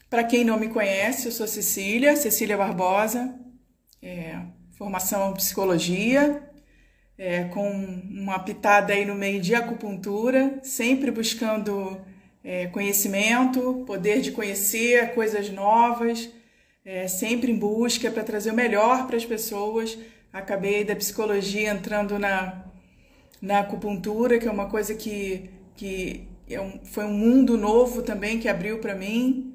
Para quem não me conhece, eu sou Cecília Barbosa, formação em psicologia, com uma pitada aí no meio de acupuntura, sempre buscando conhecimento, poder de conhecer coisas novas, sempre em busca para trazer o melhor para as pessoas. Acabei da psicologia entrando na acupuntura, que é uma coisa que foi um mundo novo também que abriu para mim.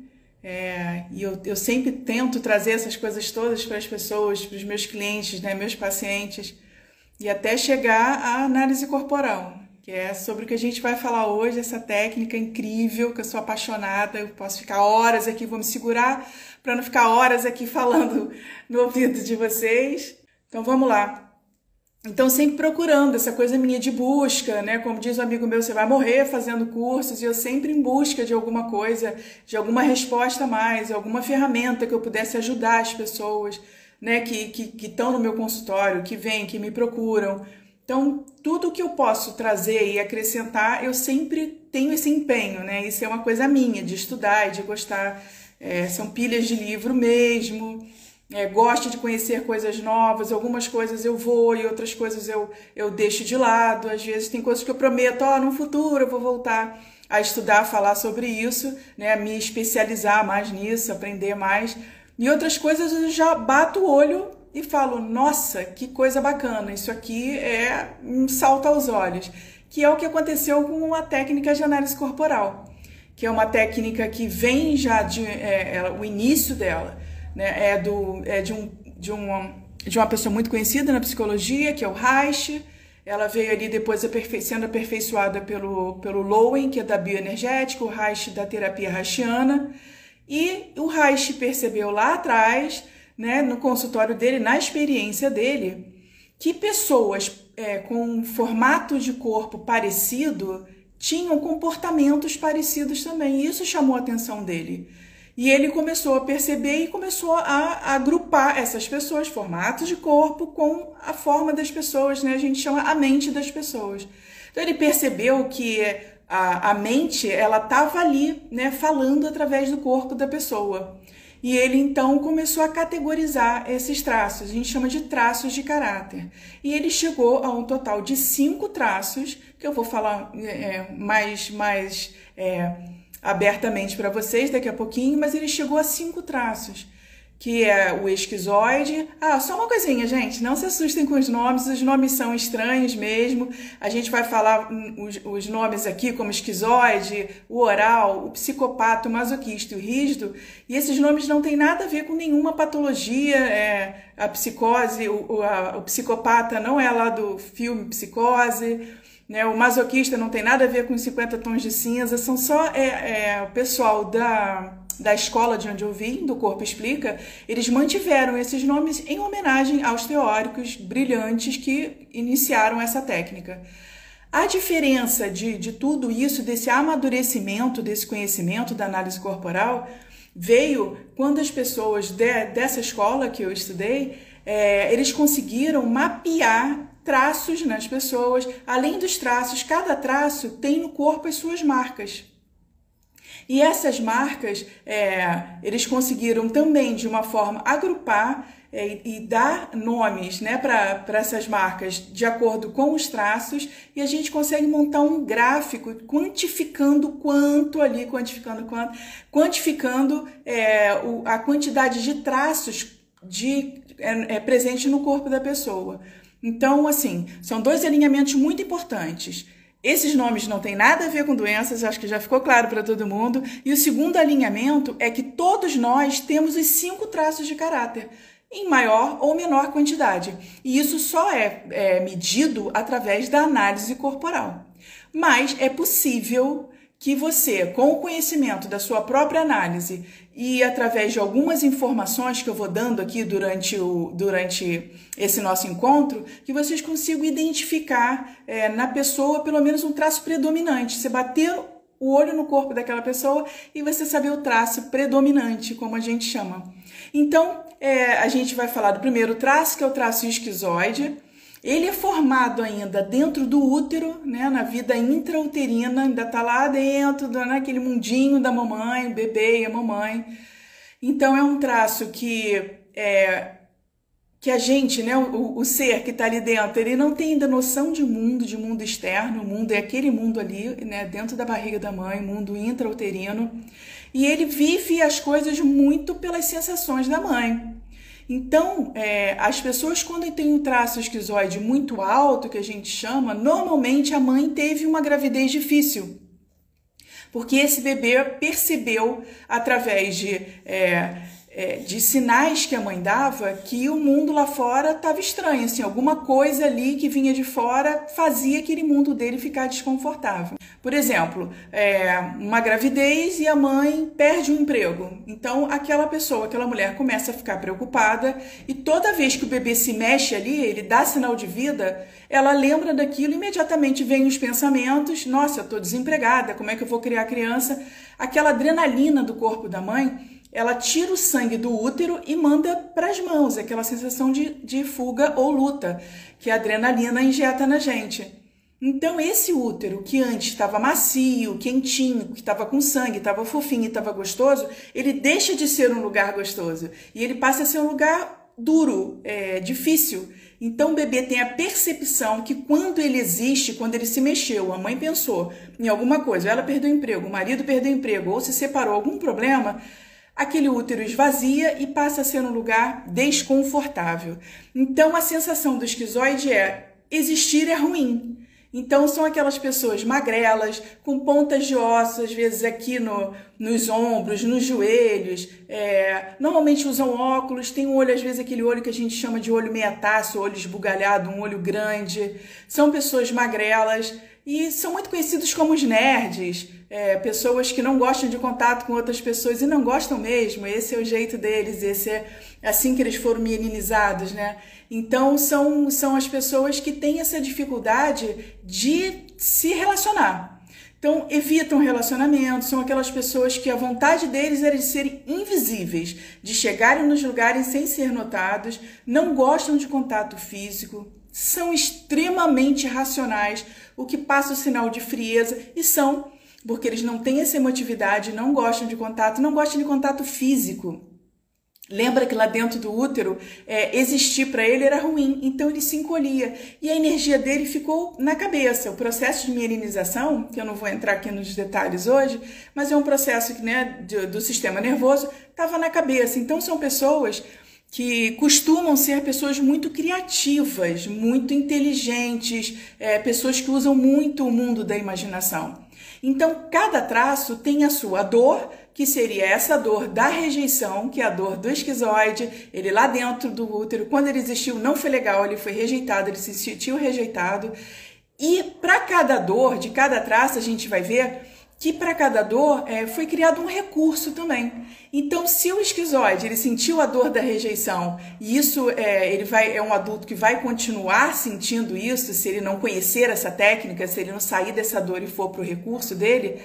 E eu sempre tento trazer essas coisas todas para as pessoas, para os meus clientes, né, meus pacientes, e até chegar à análise corporal, que é sobre o que a gente vai falar hoje, essa técnica incrível, que eu sou apaixonada. Eu posso ficar horas aqui, vou me segurar para não ficar horas aqui falando no ouvido de vocês. Então vamos lá. Então, sempre procurando essa coisa minha de busca, né? Como diz um amigo meu, você vai morrer fazendo cursos, e eu sempre em busca de alguma coisa, de alguma resposta a mais, alguma ferramenta que eu pudesse ajudar as pessoas, né? Que estão no meu consultório, que vêm, que me procuram. Então, tudo que eu posso trazer e acrescentar, eu sempre tenho esse empenho, né? Isso é uma coisa minha, de estudar e de gostar. São pilhas de livro mesmo. Gosto de conhecer coisas novas, algumas coisas eu vou e outras coisas eu deixo de lado. Às vezes tem coisas que eu prometo, no futuro eu vou voltar a estudar, a falar sobre isso, né, a me especializar mais nisso, aprender mais. E outras coisas eu já bato o olho e falo, nossa, que coisa bacana, isso aqui é um salto aos olhos, que é o que aconteceu com a técnica de análise corporal, que é uma técnica que vem já o início dela, né, de uma pessoa muito conhecida na psicologia, que é o Reich. Ela veio ali depois sendo aperfeiçoada pelo Lowen, que é da bioenergética, o Reich da terapia reichiana. E o Reich percebeu lá atrás, né, no consultório dele, na experiência dele, que pessoas com um formato de corpo parecido tinham comportamentos parecidos também. E isso chamou a atenção dele. E ele começou a perceber e começou a agrupar essas pessoas, formatos de corpo, com a forma das pessoas, né? A gente chama a mente das pessoas. Então ele percebeu que a mente, ela estava ali, né, falando através do corpo da pessoa. E ele então começou a categorizar esses traços, a gente chama de traços de caráter. E ele chegou a um total de 5 traços, que eu vou falar mais abertamente para vocês daqui a pouquinho, mas ele chegou a 5 traços, que é o esquizoide. Só uma coisinha, gente, não se assustem com os nomes são estranhos mesmo. A gente vai falar os nomes aqui, como esquizoide, o oral, o psicopata, o masoquista e o rígido, e esses nomes não têm nada a ver com nenhuma patologia. A psicose, o psicopata não é lá do filme Psicose, né? O masoquista não tem nada a ver com 50 tons de cinza, são só o pessoal da escola de onde eu vim, do Corpo Explica. Eles mantiveram esses nomes em homenagem aos teóricos brilhantes que iniciaram essa técnica. A diferença de tudo isso, desse amadurecimento, desse conhecimento da análise corporal, veio quando as pessoas dessa escola que eu estudei, eles conseguiram mapear traços nas pessoas. Além dos traços, cada traço tem no corpo as suas marcas. E essas marcas, eles conseguiram também, de uma forma, agrupar e dar nomes, né, para essas marcas de acordo com os traços, e a gente consegue montar um gráfico quantificando a quantidade de traços presentes no corpo da pessoa. Então, assim, são 2 alinhamentos muito importantes. Esses nomes não têm nada a ver com doenças, acho que já ficou claro para todo mundo. E o segundo alinhamento é que todos nós temos os 5 traços de caráter, em maior ou menor quantidade. E isso só é medido através da análise corporal. Mas é possível que você, com o conhecimento da sua própria análise e através de algumas informações que eu vou dando aqui durante esse nosso encontro, que vocês consigam identificar na pessoa pelo menos um traço predominante. Você bater o olho no corpo daquela pessoa e você saber o traço predominante, como a gente chama. Então, a gente vai falar do primeiro traço, que é o traço esquizoide. Ele é formado ainda dentro do útero, né, na vida intrauterina, ainda está lá dentro, naquele mundinho da mamãe, o bebê e a mamãe. Então é um traço que a gente, né, o ser que está ali dentro, ele não tem ainda noção de mundo externo. O mundo é aquele mundo ali, né, dentro da barriga da mãe, mundo intrauterino. E ele vive as coisas muito pelas sensações da mãe. Então, as pessoas quando têm um traço esquizoide muito alto, que a gente chama, normalmente a mãe teve uma gravidez difícil. Porque esse bebê percebeu, através de sinais que a mãe dava, que o mundo lá fora estava estranho, assim, alguma coisa ali que vinha de fora fazia aquele mundo dele ficar desconfortável. Por exemplo, uma gravidez e a mãe perde um emprego. Então, aquela pessoa, aquela mulher começa a ficar preocupada e toda vez que o bebê se mexe ali, ele dá sinal de vida, ela lembra daquilo e imediatamente vem os pensamentos: nossa, eu estou desempregada, como é que eu vou criar criança? Aquela adrenalina do corpo da mãe, ela tira o sangue do útero e manda para as mãos, aquela sensação de fuga ou luta que a adrenalina injeta na gente. Então, esse útero que antes estava macio, quentinho, que estava com sangue, estava fofinho e estava gostoso, ele deixa de ser um lugar gostoso e ele passa a ser um lugar duro, difícil. Então, o bebê tem a percepção que quando ele existe, quando ele se mexeu, a mãe pensou em alguma coisa, ela perdeu o emprego, o marido perdeu o emprego ou se separou, algum problema, aquele útero esvazia e passa a ser um lugar desconfortável. Então, a sensação do esquizoide existir é ruim. Então, são aquelas pessoas magrelas, com pontas de ossos, às vezes aqui nos ombros, nos joelhos, normalmente usam óculos, tem um olho, às vezes aquele olho que a gente chama de olho meia-taça, olho esbugalhado, um olho grande. São pessoas magrelas e são muito conhecidos como os nerds, pessoas que não gostam de contato com outras pessoas e não gostam mesmo, esse é o jeito deles, esse é assim que eles foram meninizados, né? Então, são as pessoas que têm essa dificuldade de se relacionar. Então, evitam relacionamento, são aquelas pessoas que a vontade deles era de serem invisíveis, de chegarem nos lugares sem ser notados, não gostam de contato físico, são extremamente racionais, o que passa o sinal de frieza, e são, porque eles não têm essa emotividade, não gostam de contato, não gostam de contato físico. Lembra que lá dentro do útero, existir para ele era ruim, então ele se encolhia e a energia dele ficou na cabeça. O processo de mielinização, que eu não vou entrar aqui nos detalhes hoje, mas é um processo que, né, do sistema nervoso, estava na cabeça. Então são pessoas que costumam ser pessoas muito criativas, muito inteligentes, pessoas que usam muito o mundo da imaginação. Então, cada traço tem a sua dor, que seria essa dor da rejeição, que é a dor do esquizoide. Ele lá dentro do útero, quando ele existiu, não foi legal, ele foi rejeitado, ele se sentiu rejeitado. E para cada dor, de cada traço, a gente vai ver que para cada dor foi criado um recurso também. Então, se o esquizoide ele sentiu a dor da rejeição, e isso é um adulto que vai continuar sentindo isso, se ele não conhecer essa técnica, se ele não sair dessa dor e for para o recurso dele,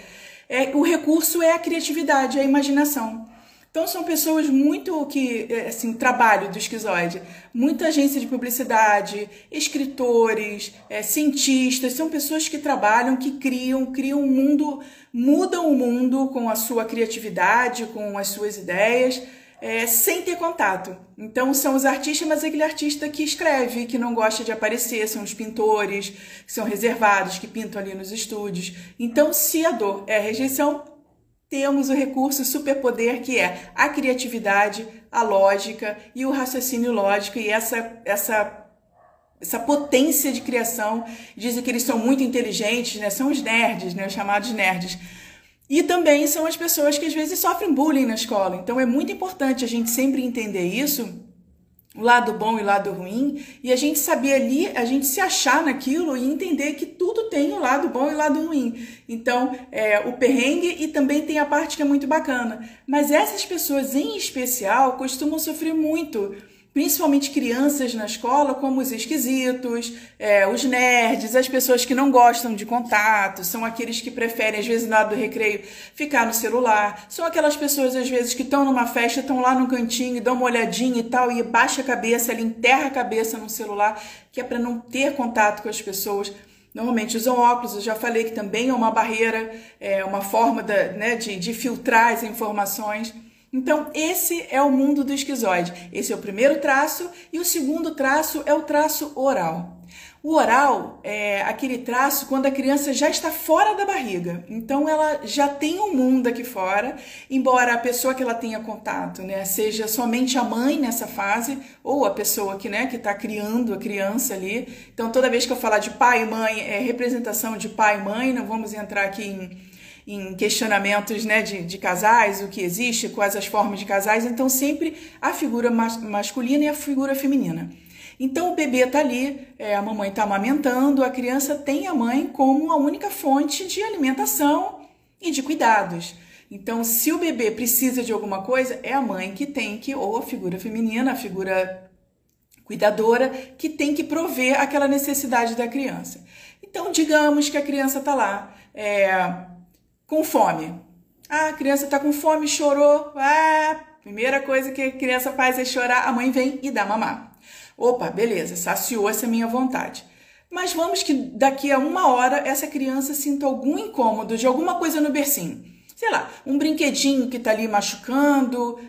o recurso é a criatividade, a imaginação. Então, são pessoas muito que, assim, trabalho do esquizoide, muita agência de publicidade, escritores, cientistas, são pessoas que trabalham, que criam um mundo, mudam o mundo com a sua criatividade, com as suas ideias, sem ter contato. Então, são os artistas, mas aquele artista que escreve, que não gosta de aparecer, são os pintores, que são reservados, que pintam ali nos estúdios. Então, se a dor é a rejeição, temos o recurso superpoder que é a criatividade, a lógica e o raciocínio lógico e essa potência de criação. Dizem que eles são muito inteligentes, né? São os nerds, né? Os chamados nerds. E também são as pessoas que às vezes sofrem bullying na escola. Então é muito importante a gente sempre entender isso, o lado bom e o lado ruim, e a gente saber ali, a gente se achar naquilo e entender que tudo tem o lado bom e o lado ruim. Então, o perrengue e também tem a parte que é muito bacana. Mas essas pessoas em especial costumam sofrer muito, principalmente crianças na escola, como os esquisitos, os nerds, as pessoas que não gostam de contato, são aqueles que preferem, às vezes, na hora do recreio, ficar no celular, são aquelas pessoas, às vezes, que estão numa festa, estão lá no cantinho, dão uma olhadinha e tal, e baixa a cabeça, ali enterra a cabeça no celular, que é para não ter contato com as pessoas. Normalmente usam óculos, eu já falei que também é uma barreira, uma forma de filtrar as informações. Então, esse é o mundo do esquizoide. Esse é o primeiro traço e o segundo traço é o traço oral. O oral é aquele traço quando a criança já está fora da barriga. Então, ela já tem um mundo aqui fora, embora a pessoa que ela tenha contato, né, seja somente a mãe nessa fase, ou a pessoa que está criando a criança ali. Então, toda vez que eu falar de pai e mãe, é representação de pai e mãe, não vamos entrar aqui em questionamentos, né, de casais, o que existe, quais as formas de casais, então sempre a figura masculina e a figura feminina. Então o bebê está ali, a mamãe está amamentando, a criança tem a mãe como a única fonte de alimentação e de cuidados. Então, se o bebê precisa de alguma coisa, é a mãe que tem que, ou a figura feminina, a figura cuidadora, que tem que prover aquela necessidade da criança. Então, digamos que a criança está lá, com fome. A criança está com fome, chorou. Primeira coisa que a criança faz é chorar, a mãe vem e dá mamar. Opa, beleza, saciou essa minha vontade. Mas vamos que daqui a 1 hora essa criança sinta algum incômodo de alguma coisa no bercinho. Sei lá, um brinquedinho que está ali machucando,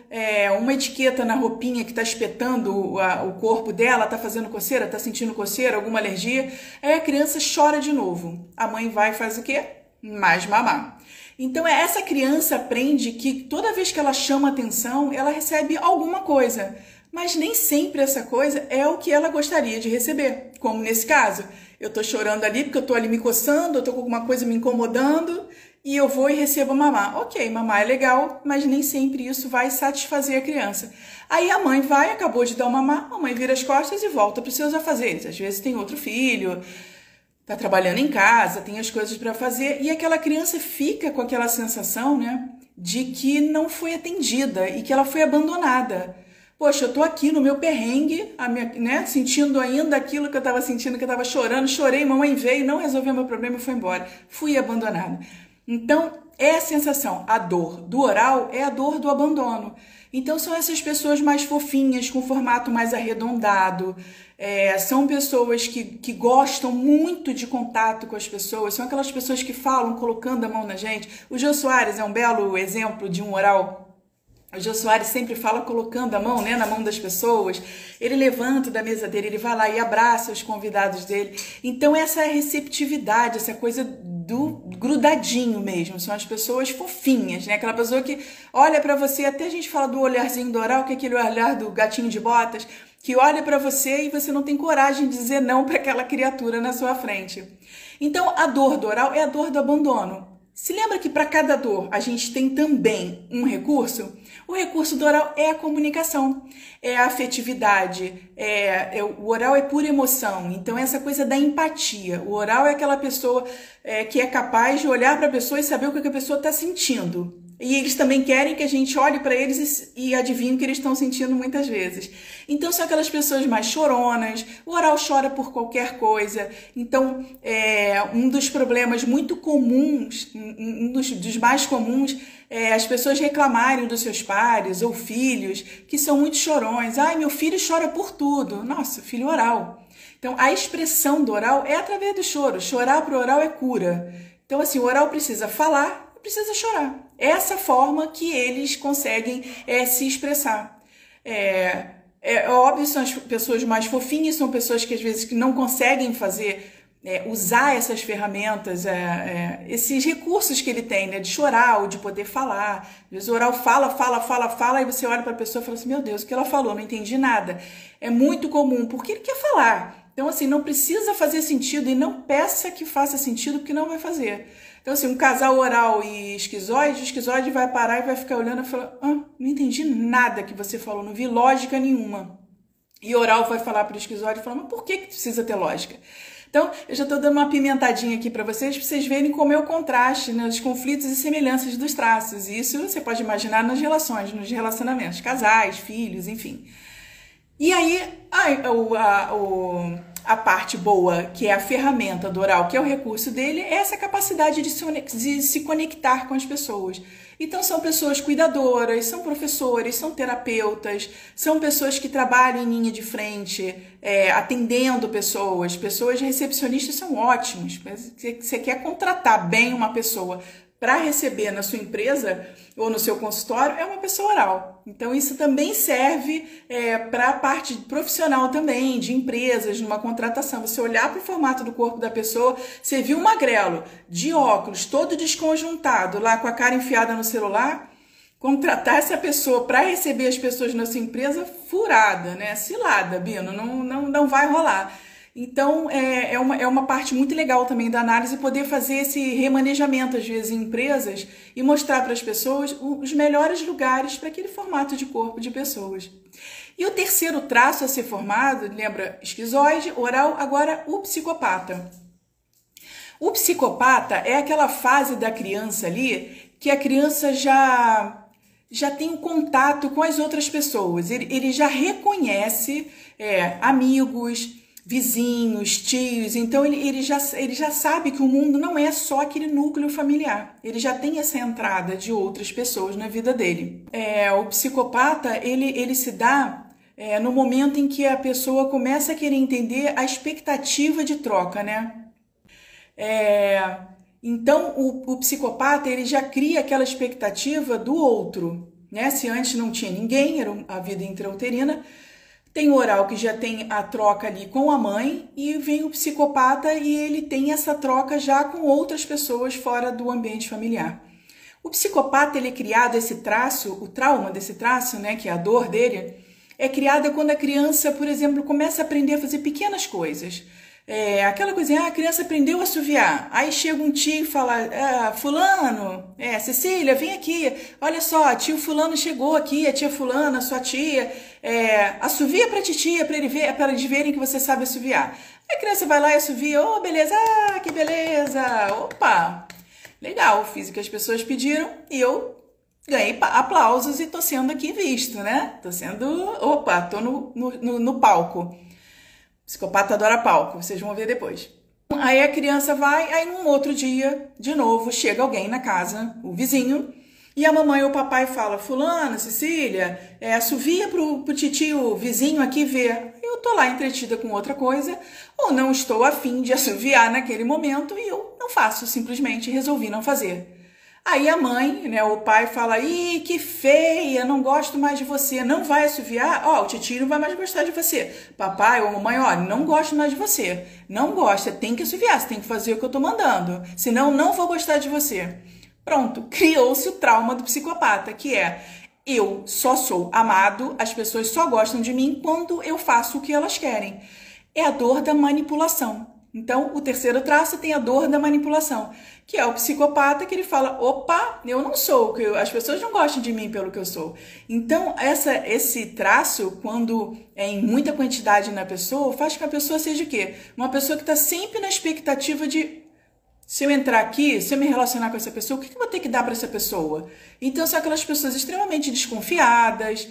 uma etiqueta na roupinha que está espetando o corpo dela, está fazendo coceira, está sentindo coceira, alguma alergia. Aí a criança chora de novo. A mãe vai e faz o quê? Mais mamar. Então, essa criança aprende que toda vez que ela chama atenção, ela recebe alguma coisa. Mas nem sempre essa coisa é o que ela gostaria de receber. Como nesse caso, eu estou chorando ali porque eu estou ali me coçando, eu estou com alguma coisa me incomodando e eu vou e recebo mamar. Ok, mamar é legal, mas nem sempre isso vai satisfazer a criança. Aí a mãe vai, acabou de dar o mamar, a mãe vira as costas e volta para os seus afazeres. Às vezes tem outro filho, está trabalhando em casa, tem as coisas para fazer e aquela criança fica com aquela sensação, né, de que não foi atendida e que ela foi abandonada. Poxa, eu tô aqui no meu perrengue, sentindo ainda aquilo que eu estava sentindo, que eu estava chorando, chorei, mamãe veio, não resolveu meu problema e foi embora. Fui abandonada. Então, é a sensação, a dor do oral é a dor do abandono. Então, são essas pessoas mais fofinhas, com formato mais arredondado, são pessoas que gostam muito de contato com as pessoas, são aquelas pessoas que falam colocando a mão na gente. O Jô Soares é um belo exemplo de um oral. O Jô Soares sempre fala colocando a mão, na mão das pessoas. Ele levanta da mesa dele, ele vai lá e abraça os convidados dele. Então, essa receptividade, essa coisa do grudadinho mesmo, são as pessoas fofinhas, né? Aquela pessoa que olha pra você, até a gente fala do olharzinho do oral, que é aquele olhar do gatinho de botas, que olha pra você e você não tem coragem de dizer não para aquela criatura na sua frente. Então, a dor do oral é a dor do abandono. Se lembra que para cada dor a gente tem também um recurso? O recurso do oral é a comunicação, é a afetividade, o oral é pura emoção, então essa coisa da empatia. O oral é aquela pessoa que é capaz de olhar para a pessoa e saber o que a pessoa está sentindo. E eles também querem que a gente olhe para eles e adivinhe o que eles estão sentindo muitas vezes. Então, são aquelas pessoas mais choronas, o oral chora por qualquer coisa. Então, um dos problemas muito comuns, um dos mais comuns, é as pessoas reclamarem dos seus pares ou filhos que são muito chorões. Ai, meu filho chora por tudo. Nossa, filho oral. Então, a expressão do oral é através do choro. Chorar para o oral é cura. Então, assim, o oral precisa falar, precisa chorar. Essa forma que eles conseguem se expressar. Óbvio, são as pessoas mais fofinhas, são pessoas que às vezes que não conseguem usar essas ferramentas, esses recursos que ele tem, né, de chorar ou de poder falar. Às vezes o oral fala, e você olha para a pessoa e fala assim, meu Deus, o que ela falou? Não entendi nada. É muito comum, porque ele quer falar. Então, assim, não precisa fazer sentido e não peça que faça sentido, porque não vai fazer. Então, assim, um casal oral e esquizoide, o esquizoide vai parar e vai ficar olhando e falar, não entendi nada que você falou, não vi lógica nenhuma. E o oral vai falar para o esquizoide e falar, mas por que precisa ter lógica? Então, eu já estou dando uma pimentadinha aqui para vocês verem como é o contraste, né, os conflitos e semelhanças dos traços. E isso você pode imaginar nas relações, nos relacionamentos, casais, filhos, enfim. E aí, a parte boa, que é a ferramenta do oral, que é o recurso dele, é essa capacidade de se conectar com as pessoas. Então, são pessoas cuidadoras, são professores, são terapeutas, são pessoas que trabalham em linha de frente, atendendo pessoas. Pessoas recepcionistas são ótimos. Você quer contratar bem uma pessoa para receber na sua empresa ou no seu consultório, é uma pessoa oral. Então, isso também serve para a parte profissional também, de empresas, numa contratação. Você olhar para o formato do corpo da pessoa, você viu um magrelo, de óculos, todo desconjuntado, lá com a cara enfiada no celular, contratar essa pessoa para receber as pessoas na sua empresa, furada, né? Cilada, Bino, não vai rolar. Então, é uma parte muito legal também da análise poder fazer esse remanejamento, às vezes, em empresas e mostrar para as pessoas os melhores lugares para aquele formato de corpo de pessoas. E o terceiro traço a ser formado, lembra, esquizoide, oral, agora o psicopata. O psicopata é aquela fase da criança ali que a criança já tem um contato com as outras pessoas, ele já reconhece amigos, vizinhos, tios, então ele já sabe que o mundo não é só aquele núcleo familiar. Ele já tem essa entrada de outras pessoas na vida dele. O psicopata, ele se dá no momento em que a pessoa começa a querer entender a expectativa de troca, né? Então, o psicopata, ele já cria aquela expectativa do outro, né? Se antes não tinha ninguém, era a vida intrauterina, tem o oral que já tem a troca ali com a mãe e vem o psicopata e ele tem essa troca já com outras pessoas fora do ambiente familiar. O psicopata, ele é criado, esse traço, o trauma desse traço, né, que é a dor dele, é criada quando a criança, por exemplo, começa a aprender a fazer pequenas coisas. Aquela coisinha, a criança aprendeu a assoviar, aí chega um tio e fala, fulano, Cecília, vem aqui, olha só, tio fulano chegou aqui, a tia fulana, sua tia, assovia pra titia, para eles verem que você sabe assoviar. Aí a criança vai lá e assovia, beleza, que beleza, opa, legal, fiz o que as pessoas pediram e eu ganhei aplausos e tô sendo aqui visto, né, tô no palco. Psicopata adora palco, vocês vão ver depois. Aí a criança vai, aí num outro dia, de novo, chega alguém na casa, o vizinho, e a mamãe ou o papai fala, fulana, Cecília, assovia pro titio vizinho aqui ver. Eu tô lá entretida com outra coisa, ou não estou afim de assoviar naquele momento, e eu não faço, simplesmente resolvi não fazer. Aí a mãe, né, o pai fala, ih, que feia, não gosto mais de você, não vai assoviar? O titio não vai mais gostar de você. Papai ou mamãe, não gosto mais de você. Não gosta, tem que assoviar, você tem que fazer o que eu tô mandando, senão não vou gostar de você. Pronto, criou-se o trauma do psicopata, que é, eu só sou amado, as pessoas só gostam de mim quando eu faço o que elas querem. É a dor da manipulação. Então, o terceiro traço tem a dor da manipulação, que é o psicopata que ele fala, opa, eu não sou, as pessoas não gostam de mim pelo que eu sou. Então, esse traço, quando é em muita quantidade na pessoa, faz com que a pessoa seja o quê? Uma pessoa que está sempre na expectativa de, se eu entrar aqui, se eu me relacionar com essa pessoa, o que eu vou ter que dar para essa pessoa? Então, são aquelas pessoas extremamente desconfiadas,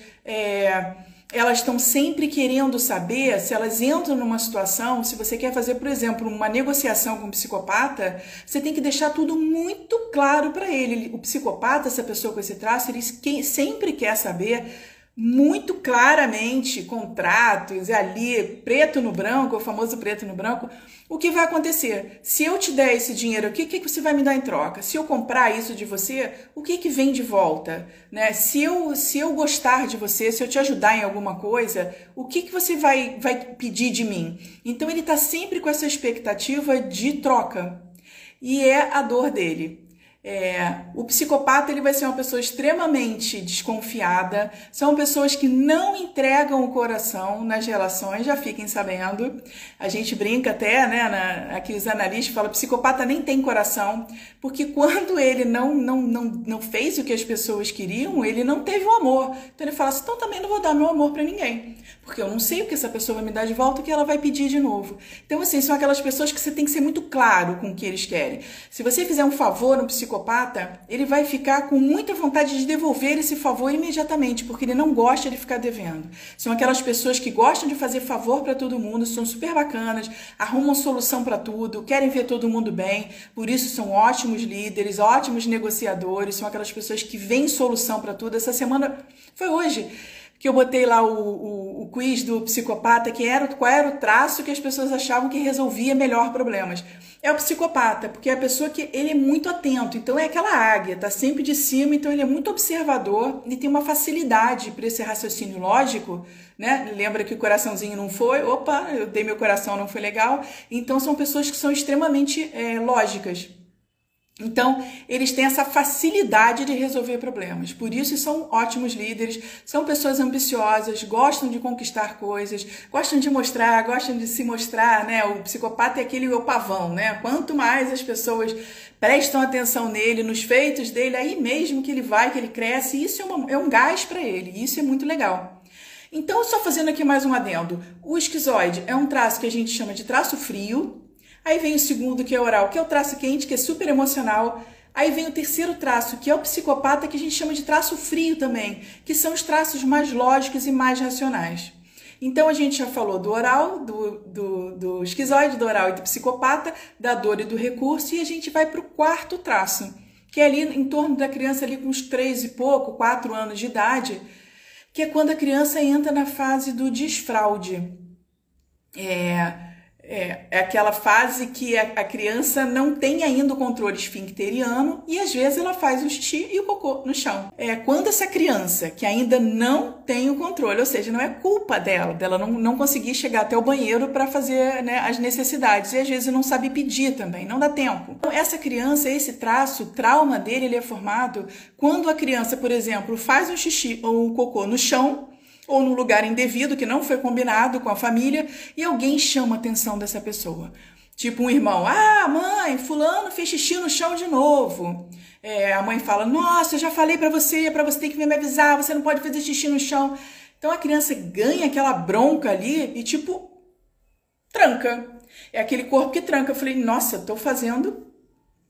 elas estão sempre querendo saber se elas entram numa situação, se você quer fazer, por exemplo, uma negociação com um psicopata, você tem que deixar tudo muito claro para ele. O psicopata, essa pessoa com esse traço, ele sempre quer saber muito claramente, contratos, ali, preto no branco, o famoso preto no branco, o que vai acontecer? Se eu te der esse dinheiro, o que você vai me dar em troca? Se eu comprar isso de você, o que vem de volta? Né? Se eu gostar de você, se eu te ajudar em alguma coisa, o que você vai pedir de mim? Então ele está sempre com essa expectativa de troca. E é a dor dele. O psicopata, ele vai ser uma pessoa extremamente desconfiada, são pessoas que não entregam o coração nas relações, já fiquem sabendo. A gente brinca até, né, aqui os analistas falam, psicopata nem tem coração, porque quando ele não fez o que as pessoas queriam, ele não teve o amor. Então ele fala assim, então também não vou dar meu amor para ninguém, porque eu não sei o que essa pessoa vai me dar de volta, o que ela vai pedir de novo. Então assim, são aquelas pessoas que você tem que ser muito claro com o que eles querem. Se você fizer um favor no psicopata, psicopata, ele vai ficar com muita vontade de devolver esse favor imediatamente, porque ele não gosta de ficar devendo. São aquelas pessoas que gostam de fazer favor para todo mundo, são super bacanas, arrumam solução para tudo, querem ver todo mundo bem, por isso são ótimos líderes, ótimos negociadores, são aquelas pessoas que veem solução para tudo. Essa semana, foi hoje, que eu botei lá o quiz do psicopata, qual era o traço que as pessoas achavam que resolvia melhor problemas. É o psicopata, porque é a pessoa que ele é muito atento, então é aquela águia, tá sempre de cima, então ele é muito observador e tem uma facilidade para esse raciocínio lógico, né? Lembra que o coraçãozinho não foi? Opa, eu dei meu coração, não foi legal. Então são pessoas que são extremamente lógicas. Então, eles têm essa facilidade de resolver problemas. Por isso, são ótimos líderes, são pessoas ambiciosas, gostam de conquistar coisas, gostam de mostrar, gostam de se mostrar, né? O psicopata é aquele o pavão, né? Quanto mais as pessoas prestam atenção nele, nos feitos dele, aí mesmo que ele vai, que ele cresce, isso é um gás para ele, e isso é muito legal. Então, só fazendo aqui mais um adendo. O esquizoide é um traço que a gente chama de traço frio. Aí vem o segundo, que é oral, que é o traço quente, que é super emocional. Aí vem o terceiro traço, que é o psicopata, que a gente chama de traço frio também, que são os traços mais lógicos e mais racionais. Então, a gente já falou do oral, do esquizoide, do oral e do psicopata, da dor e do recurso, e a gente vai para o quarto traço, que é ali em torno da criança ali com uns 3 e pouco, 4 anos de idade, que é quando a criança entra na fase do desfraude. É aquela fase que a criança não tem ainda o controle esfincteriano e às vezes ela faz o xixi e o cocô no chão. Quando essa criança que ainda não tem o controle, ou seja, não é culpa dela não conseguir chegar até o banheiro para fazer, né, as necessidades, e às vezes não sabe pedir também, não dá tempo. Então, essa criança, esse traço, o trauma dele, ele é formado quando a criança, por exemplo, faz um xixi ou um cocô no chão, ou num lugar indevido que não foi combinado com a família, e alguém chama a atenção dessa pessoa. Tipo um irmão, mãe, fulano fez xixi no chão de novo. A mãe fala, nossa, eu já falei pra você ter que me avisar, você não pode fazer xixi no chão. Então a criança ganha aquela bronca ali e tipo, tranca. É aquele corpo que tranca. Eu falei, nossa, eu tô fazendo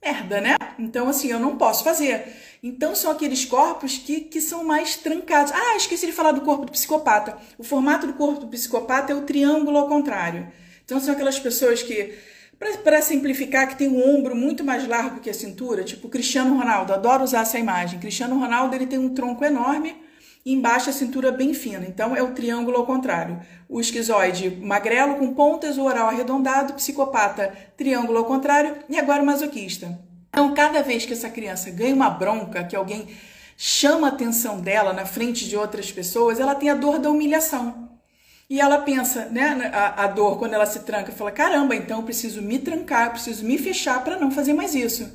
merda, né? Então assim, eu não posso fazer. Então são aqueles corpos que são mais trancados. Esqueci de falar do corpo do psicopata. O formato do corpo do psicopata é o triângulo ao contrário. Então são aquelas pessoas que, para simplificar, que tem um ombro muito mais largo que a cintura, tipo Cristiano Ronaldo, adoro usar essa imagem. Cristiano Ronaldo, ele tem um tronco enorme e embaixo a cintura bem fina. Então é o triângulo ao contrário. O esquizoide magrelo com pontas, o oral arredondado, psicopata triângulo ao contrário e agora o masoquista. Então, cada vez que essa criança ganha uma bronca, que alguém chama a atenção dela na frente de outras pessoas, ela tem a dor da humilhação. E ela pensa, né, a dor quando ela se tranca, fala, caramba, então eu preciso me trancar, eu preciso me fechar para não fazer mais isso.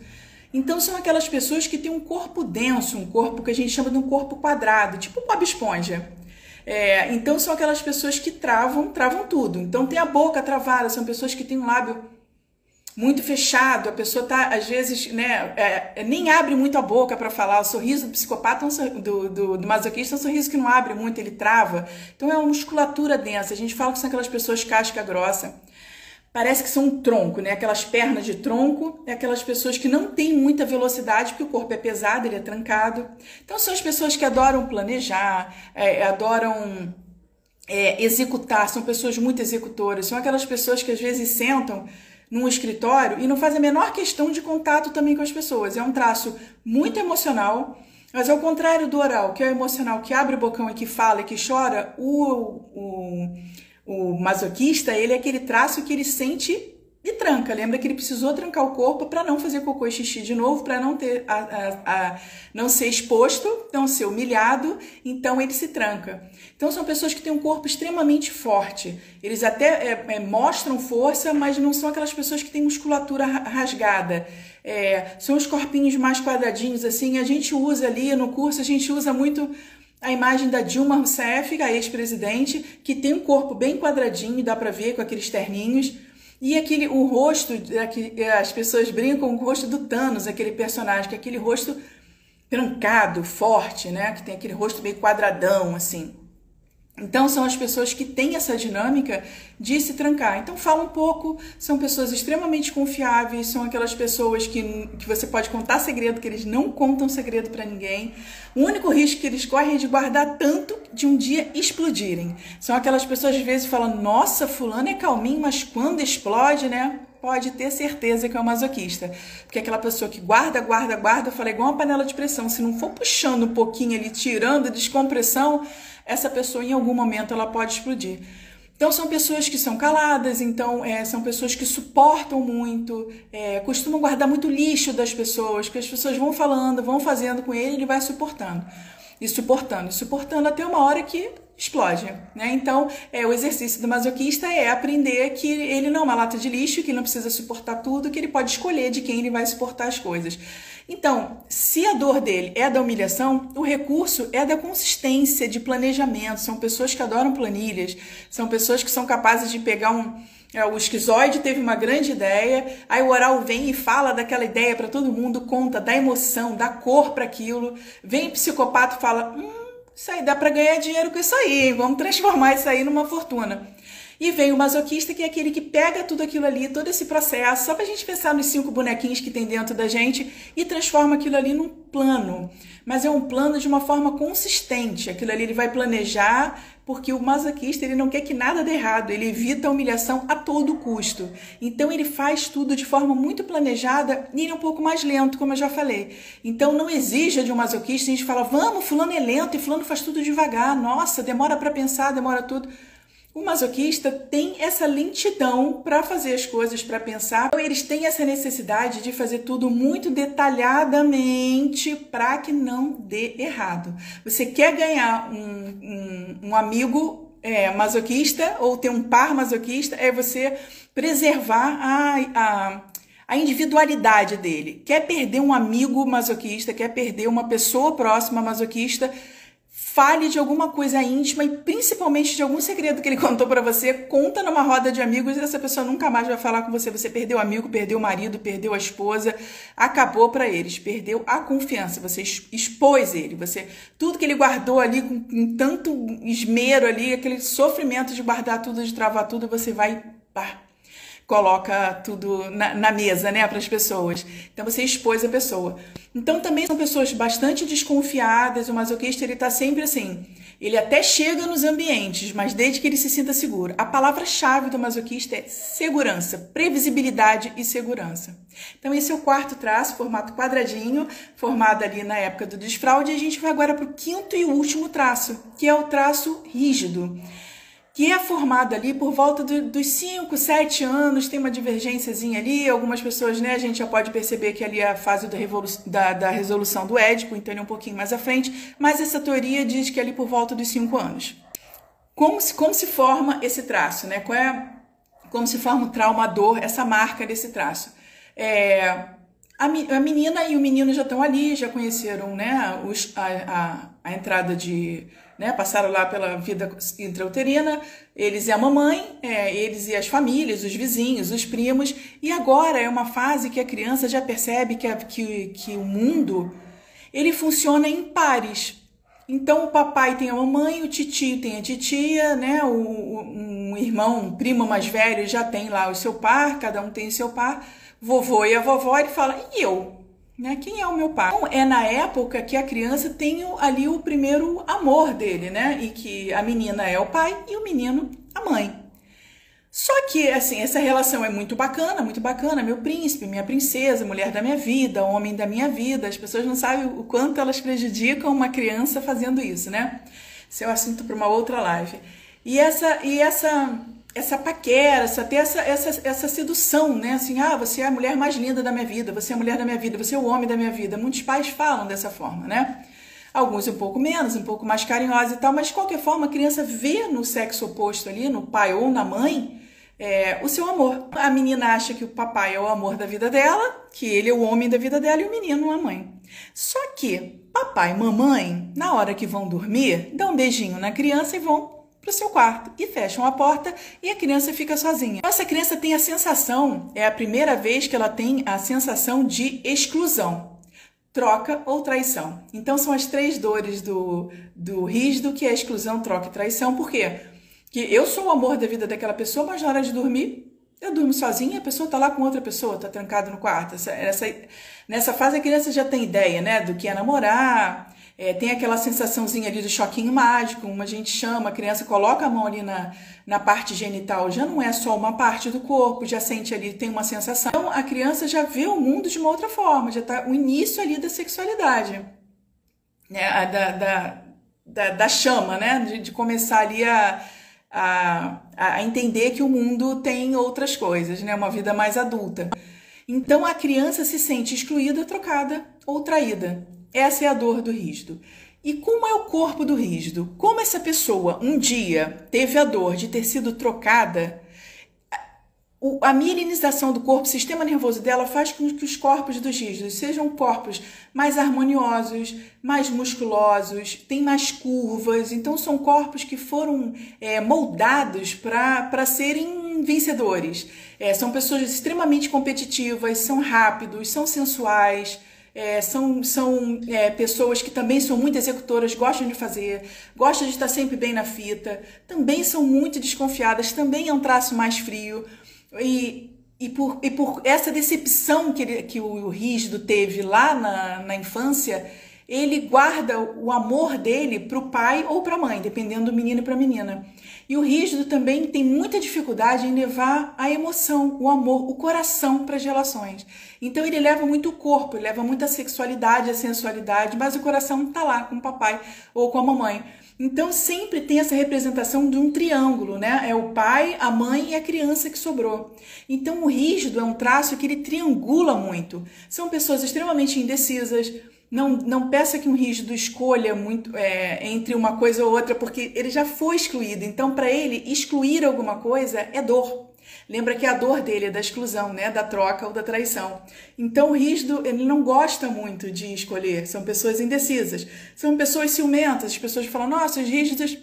Então, são aquelas pessoas que têm um corpo denso, um corpo que a gente chama de um corpo quadrado, tipo Bob Esponja. Então, são aquelas pessoas que travam tudo. Então, tem a boca travada, são pessoas que têm um lábio muito fechado, a pessoa tá, às vezes, né, nem abre muito a boca para falar. O sorriso do psicopata, do masoquista, é um sorriso que não abre muito, ele trava. Então é uma musculatura densa. A gente fala que são aquelas pessoas casca grossa. Parece que são um tronco, né? Aquelas pernas de tronco, aquelas pessoas que não têm muita velocidade, porque o corpo é pesado, ele é trancado. Então são as pessoas que adoram planejar, adoram executar, são pessoas muito executoras, são aquelas pessoas que às vezes sentam num escritório e não faz a menor questão de contato também com as pessoas. É um traço muito emocional, mas ao contrário do oral, que é o emocional, que abre o bocão e que fala e que chora, o masoquista, ele é aquele traço que ele sente e tranca. Lembra que ele precisou trancar o corpo para não fazer cocô e xixi de novo, para não ter não ser exposto, não ser humilhado, então ele se tranca. Então são pessoas que têm um corpo extremamente forte. Eles até mostram força, mas não são aquelas pessoas que têm musculatura rasgada. São os corpinhos mais quadradinhos, assim. A gente usa ali no curso, a gente usa muito a imagem da Dilma Rousseff, a ex-presidente, que tem um corpo bem quadradinho, dá para ver com aqueles terninhos. E o rosto, as pessoas brincam com o rosto do Thanos, aquele personagem, que é aquele rosto trancado, forte, né? Que tem aquele rosto meio quadradão, assim. Então, são as pessoas que têm essa dinâmica de se trancar. Então, fala um pouco, são pessoas extremamente confiáveis, são aquelas pessoas que você pode contar segredo, que eles não contam segredo para ninguém. O único risco que eles correm é de guardar tanto de um dia explodirem. São aquelas pessoas, às vezes, que falam, nossa, fulano é calminho, mas quando explode, né? Pode ter certeza que é um masoquista. Porque aquela pessoa que guarda, eu falo, é igual uma panela de pressão. Se não for puxando um pouquinho ali, tirando descompressão, essa pessoa em algum momento ela pode explodir. Então são pessoas que são caladas, então são pessoas que suportam muito, costumam guardar muito lixo das pessoas, que as pessoas vão falando, vão fazendo com ele vai suportando. E suportando até uma hora que explode, né? Então, o exercício do masoquista é aprender que ele não é uma lata de lixo, que ele não precisa suportar tudo, que ele pode escolher de quem ele vai suportar as coisas. Então, se a dor dele é da humilhação, o recurso é da consistência, de planejamento. São pessoas que adoram planilhas, são pessoas que são capazes de pegar o esquizoide teve uma grande ideia, aí o oral vem e fala daquela ideia para todo mundo, conta, dá emoção, dá cor para aquilo. Vem o psicopata e fala, isso aí dá para ganhar dinheiro com isso aí, vamos transformar isso aí numa fortuna. E vem o masoquista, que é aquele que pega tudo aquilo ali, todo esse processo, só pra gente pensar nos 5 bonequinhos que tem dentro da gente e transforma aquilo ali num plano. Mas é um plano de uma forma consistente. Aquilo ali ele vai planejar, porque o masoquista ele não quer que nada dê errado, ele evita a humilhação a todo custo. Então ele faz tudo de forma muito planejada e ele é um pouco mais lento, como eu já falei. Então não exija de um masoquista, a gente fala, vamos, fulano é lento e fulano faz tudo devagar, nossa, demora para pensar, demora tudo. O masoquista tem essa lentidão para fazer as coisas, para pensar. Então, eles têm essa necessidade de fazer tudo muito detalhadamente para que não dê errado. Você quer ganhar um amigo masoquista ou ter um par masoquista, é você preservar a individualidade dele. Quer perder um amigo masoquista, quer perder uma pessoa próxima masoquista, fale de alguma coisa íntima e principalmente de algum segredo que ele contou para você, conta numa roda de amigos e essa pessoa nunca mais vai falar com você. Você perdeu o amigo, perdeu o marido, perdeu a esposa, acabou para eles, perdeu a confiança, você expôs ele, tudo que ele guardou ali com tanto esmero ali, aquele sofrimento de guardar tudo, de travar tudo, você vai, coloca tudo na mesa, né, para as pessoas. Então você expôs a pessoa. Então também são pessoas bastante desconfiadas. O masoquista ele tá sempre assim. Ele até chega nos ambientes, mas desde que ele se sinta seguro. A palavra-chave do masoquista é segurança, previsibilidade e segurança. Então esse é o 4º traço, formato quadradinho, formado ali na época do desfraude. E a gente vai agora para o 5º e último traço, que é o traço rígido, que é formado ali por volta dos 5, 7 anos, tem uma divergênciazinha ali, algumas pessoas, né, a gente já pode perceber que ali é a fase da resolução do Édipo, então ele é um pouquinho mais à frente, mas essa teoria diz que é ali por volta dos 5 anos. Como se forma esse traço, né? Como se forma o trauma, a dor, essa marca desse traço? A menina e o menino já estão ali, já conheceram, né, a entrada de... Né, passaram lá pela vida intrauterina, eles e a mamãe, eles e as famílias, os vizinhos, os primos, e agora é uma fase que a criança já percebe que o mundo ele funciona em pares. Então o papai tem a mamãe, o titio tem a titia, né, um irmão, um primo mais velho já tem lá o seu par, cada um tem o seu par, vovô e a vovó, ele fala, e eu? Né? Quem é o meu pai? Então, é na época que a criança tem ali o primeiro amor dele, né? E que a menina é o pai e o menino a mãe. Só que, assim, essa relação é muito bacana, meu príncipe, minha princesa, mulher da minha vida, homem da minha vida. As pessoas não sabem o quanto elas prejudicam uma criança fazendo isso, né? Esse é o assunto para uma outra live. E essa paquera, até essa sedução, né? Assim, você é a mulher mais linda da minha vida, você é a mulher da minha vida, você é o homem da minha vida. Muitos pais falam dessa forma, né? Alguns um pouco menos, um pouco mais carinhosos e tal, mas de qualquer forma a criança vê no sexo oposto ali, no pai ou na mãe, o seu amor. A menina acha que o papai é o amor da vida dela, que ele é o homem da vida dela e o menino a mãe. Só que papai e mamãe, na hora que vão dormir, dão um beijinho na criança e vão para o seu quarto e fecham a porta e a criança fica sozinha. Essa criança tem a sensação, é a primeira vez que ela tem a sensação de exclusão. troca ou traição. Então são as 3 dores do rígido, que é a exclusão, troca e traição. Por quê? Porque eu sou o amor da vida daquela pessoa, mas na hora de dormir, eu durmo sozinha, a pessoa tá lá com outra pessoa, tá trancada no quarto. Nessa fase a criança já tem ideia, né, do que é namorar, tem aquela sensaçãozinha ali do choquinho mágico, como a gente chama, a criança coloca a mão ali na parte genital, já não é só uma parte do corpo, já sente ali, tem uma sensação. Então a criança já vê o mundo de uma outra forma, já tá o início ali da sexualidade, né, da chama, né, de começar ali a entender que o mundo tem outras coisas, né? Uma vida mais adulta. Então a criança se sente excluída, trocada ou traída. Essa é a dor do rígido. E como é o corpo do rígido? Como essa pessoa um dia teve a dor de ter sido trocada, a mielinização do corpo, o sistema nervoso dela faz com que os corpos dos rígidos sejam corpos mais harmoniosos, mais musculosos, têm mais curvas. Então são corpos que foram moldados para serem vencedores. São pessoas extremamente competitivas, são rápidos, são sensuais, são pessoas que também são muito executoras, gostam de fazer, gostam de estar sempre bem na fita, também são muito desconfiadas, também é um traço mais frio. E por essa decepção que o rígido teve lá na infância, ele guarda o amor dele para o pai ou para a mãe, dependendo do menino e para a menina. E o rígido também tem muita dificuldade em levar a emoção, o amor, o coração para as relações. Então ele leva muito o corpo, ele leva muito a sexualidade, a sensualidade, mas o coração está lá com o papai ou com a mamãe. Então sempre tem essa representação de um triângulo, né? É o pai, a mãe e a criança que sobrou. Então o rígido é um traço que ele triangula muito. São pessoas extremamente indecisas. Não peça que um rígido escolha muito entre uma coisa ou outra, porque ele já foi excluído. Então para ele, excluir alguma coisa é dor. Lembra que a dor dele é da exclusão, né? Da troca ou da traição. Então o rígido, ele não gosta muito de escolher. São pessoas indecisas. São pessoas ciumentas. As pessoas falam, nossa, os rígidos...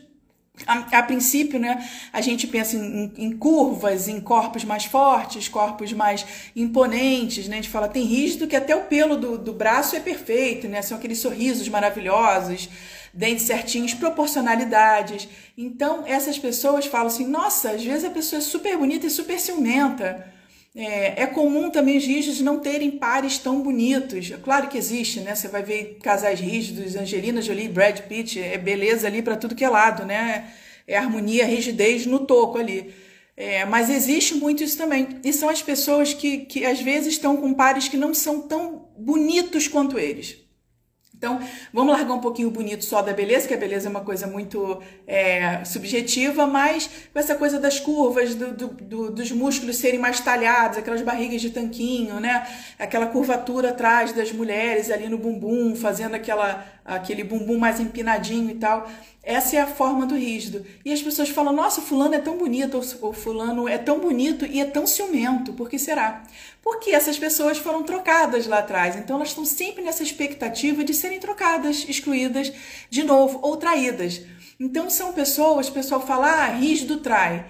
A princípio, né, a gente pensa em curvas, em corpos mais fortes, corpos mais imponentes, né? A gente fala, tem rígido que até o pelo do braço é perfeito, né? São aqueles sorrisos maravilhosos, dentes certinhos, proporcionalidades. Então, essas pessoas falam assim, nossa, às vezes a pessoa é super bonita e super ciumenta. É comum também os rígidos não terem pares tão bonitos. Claro que existe, né? Você vai ver casais rígidos, Angelina Jolie, Brad Pitt, é beleza ali para tudo que é lado, né? É harmonia, rigidez no toco ali. Mas existe muito isso também. E são as pessoas que às vezes estão com pares que não são tão bonitos quanto eles. Então, vamos largar um pouquinho o bonito só da beleza, que a beleza é uma coisa muito subjetiva, mas com essa coisa das curvas, dos músculos serem mais talhados, aquelas barrigas de tanquinho, né? Aquela curvatura atrás das mulheres ali no bumbum, fazendo aquele bumbum mais empinadinho e tal. Essa é a forma do rígido. E as pessoas falam, nossa, fulano é tão bonito, ou fulano é tão bonito e é tão ciumento. Por que será? Porque essas pessoas foram trocadas lá atrás. Então elas estão sempre nessa expectativa de serem trocadas, excluídas de novo ou traídas. Então são pessoas, o pessoal fala, rígido trai.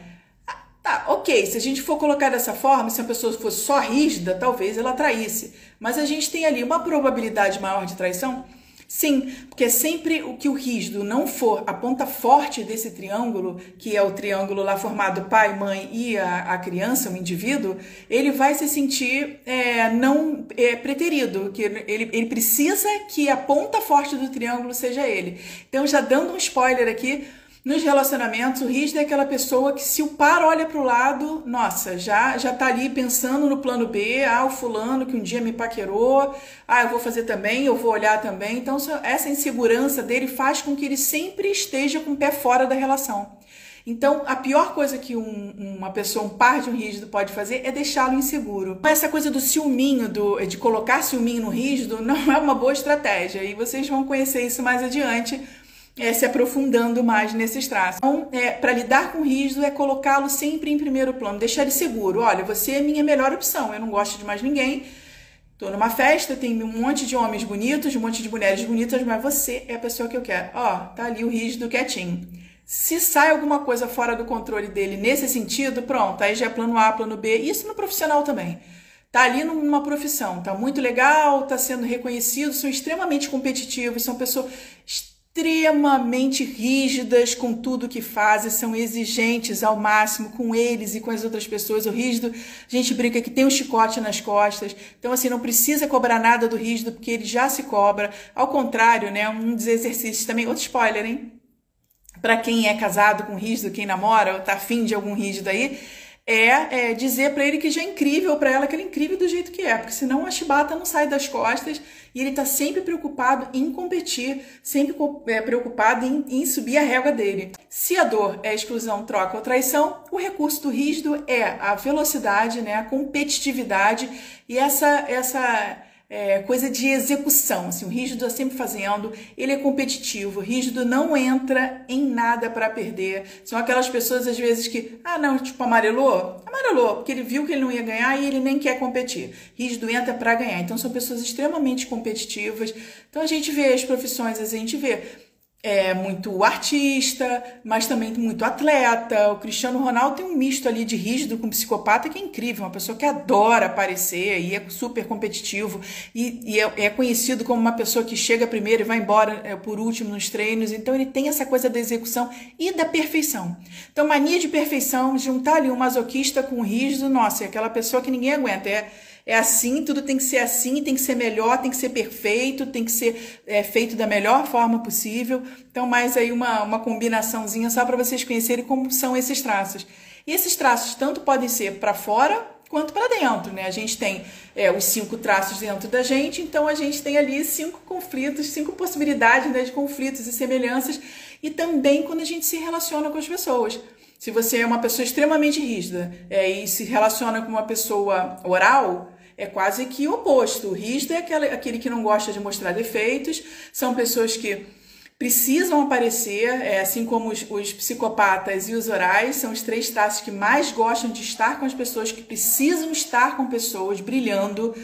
Tá, ok, se a gente for colocar dessa forma, se a pessoa fosse só rígida, talvez ela traísse. Mas a gente tem ali uma probabilidade maior de traição. Sim, porque sempre o que o rígido não for a ponta forte desse triângulo, que é o triângulo lá formado pai, mãe e a criança, o indivíduo, ele vai se sentir não preterido, que ele precisa que a ponta forte do triângulo seja ele. Então, já dando um spoiler aqui, nos relacionamentos, o rígido é aquela pessoa que se o par olha para o lado, nossa, já tá ali pensando no plano B, o fulano que um dia me paquerou, eu vou fazer também, eu vou olhar também. Então essa insegurança dele faz com que ele sempre esteja com o pé fora da relação. Então a pior coisa que uma pessoa, um par de um rígido pode fazer é deixá-lo inseguro. Essa coisa do ciúminho, de colocar ciúminho no rígido, não é uma boa estratégia e vocês vão conhecer isso mais adiante, se aprofundando mais nesses traços. Então, para lidar com o rígido é colocá-lo sempre em primeiro plano, deixar ele seguro. Olha, você é a minha melhor opção, eu não gosto de mais ninguém, estou numa festa, tem um monte de homens bonitos, um monte de mulheres bonitas, mas você é a pessoa que eu quero. Tá ali o rígido quietinho. Se sai alguma coisa fora do controle dele nesse sentido, pronto, aí já é plano A, plano B, isso no profissional também. tá ali numa profissão, tá muito legal, tá sendo reconhecido, são extremamente competitivos, são pessoas extremamente rígidas com tudo que fazem, são exigentes ao máximo com eles e com as outras pessoas. O rígido, a gente brinca que tem um chicote nas costas, então assim, não precisa cobrar nada do rígido porque ele já se cobra. Ao contrário, né, um dos exercícios também, outro spoiler, hein? Para quem é casado com rígido, quem namora ou tá afim de algum rígido aí, dizer para ele que já é incrível, para ela que ele é incrível do jeito que é, porque senão a chibata não sai das costas e ele tá sempre preocupado em competir, sempre preocupado em subir a régua dele. Se a dor é exclusão, troca ou traição, o recurso do rígido é a velocidade, né, a competitividade e essa coisa de execução, assim, o rígido está sempre fazendo, ele é competitivo, o rígido não entra em nada para perder. São aquelas pessoas, às vezes, que, não, tipo, amarelou, porque ele viu que ele não ia ganhar e ele nem quer competir. Rígido entra para ganhar, então são pessoas extremamente competitivas. Então a gente vê as profissões, a gente vê muito artista, mas também muito atleta. O Cristiano Ronaldo tem um misto ali de rígido com psicopata que é incrível, uma pessoa que adora aparecer e é super competitivo e é conhecido como uma pessoa que chega primeiro e vai embora por último nos treinos. Então ele tem essa coisa da execução e da perfeição. Então mania de perfeição, juntar ali um masoquista com um rígido, nossa, é aquela pessoa que ninguém aguenta, é assim, tudo tem que ser assim, tem que ser melhor, tem que ser perfeito, tem que ser feito da melhor forma possível. Então, mais aí uma combinaçãozinha só para vocês conhecerem como são esses traços. E esses traços tanto podem ser para fora quanto para dentro, né? A gente tem os 5 traços dentro da gente, então a gente tem ali 5 conflitos, 5 possibilidades, né, de conflitos e semelhanças. E também quando a gente se relaciona com as pessoas. Se você é uma pessoa extremamente rígida e se relaciona com uma pessoa oral, é quase que o oposto. O rígido é aquele que não gosta de mostrar defeitos, são pessoas que precisam aparecer, assim como os psicopatas e os orais, são os 3 traços que mais gostam de estar com as pessoas, que precisam estar com pessoas brilhando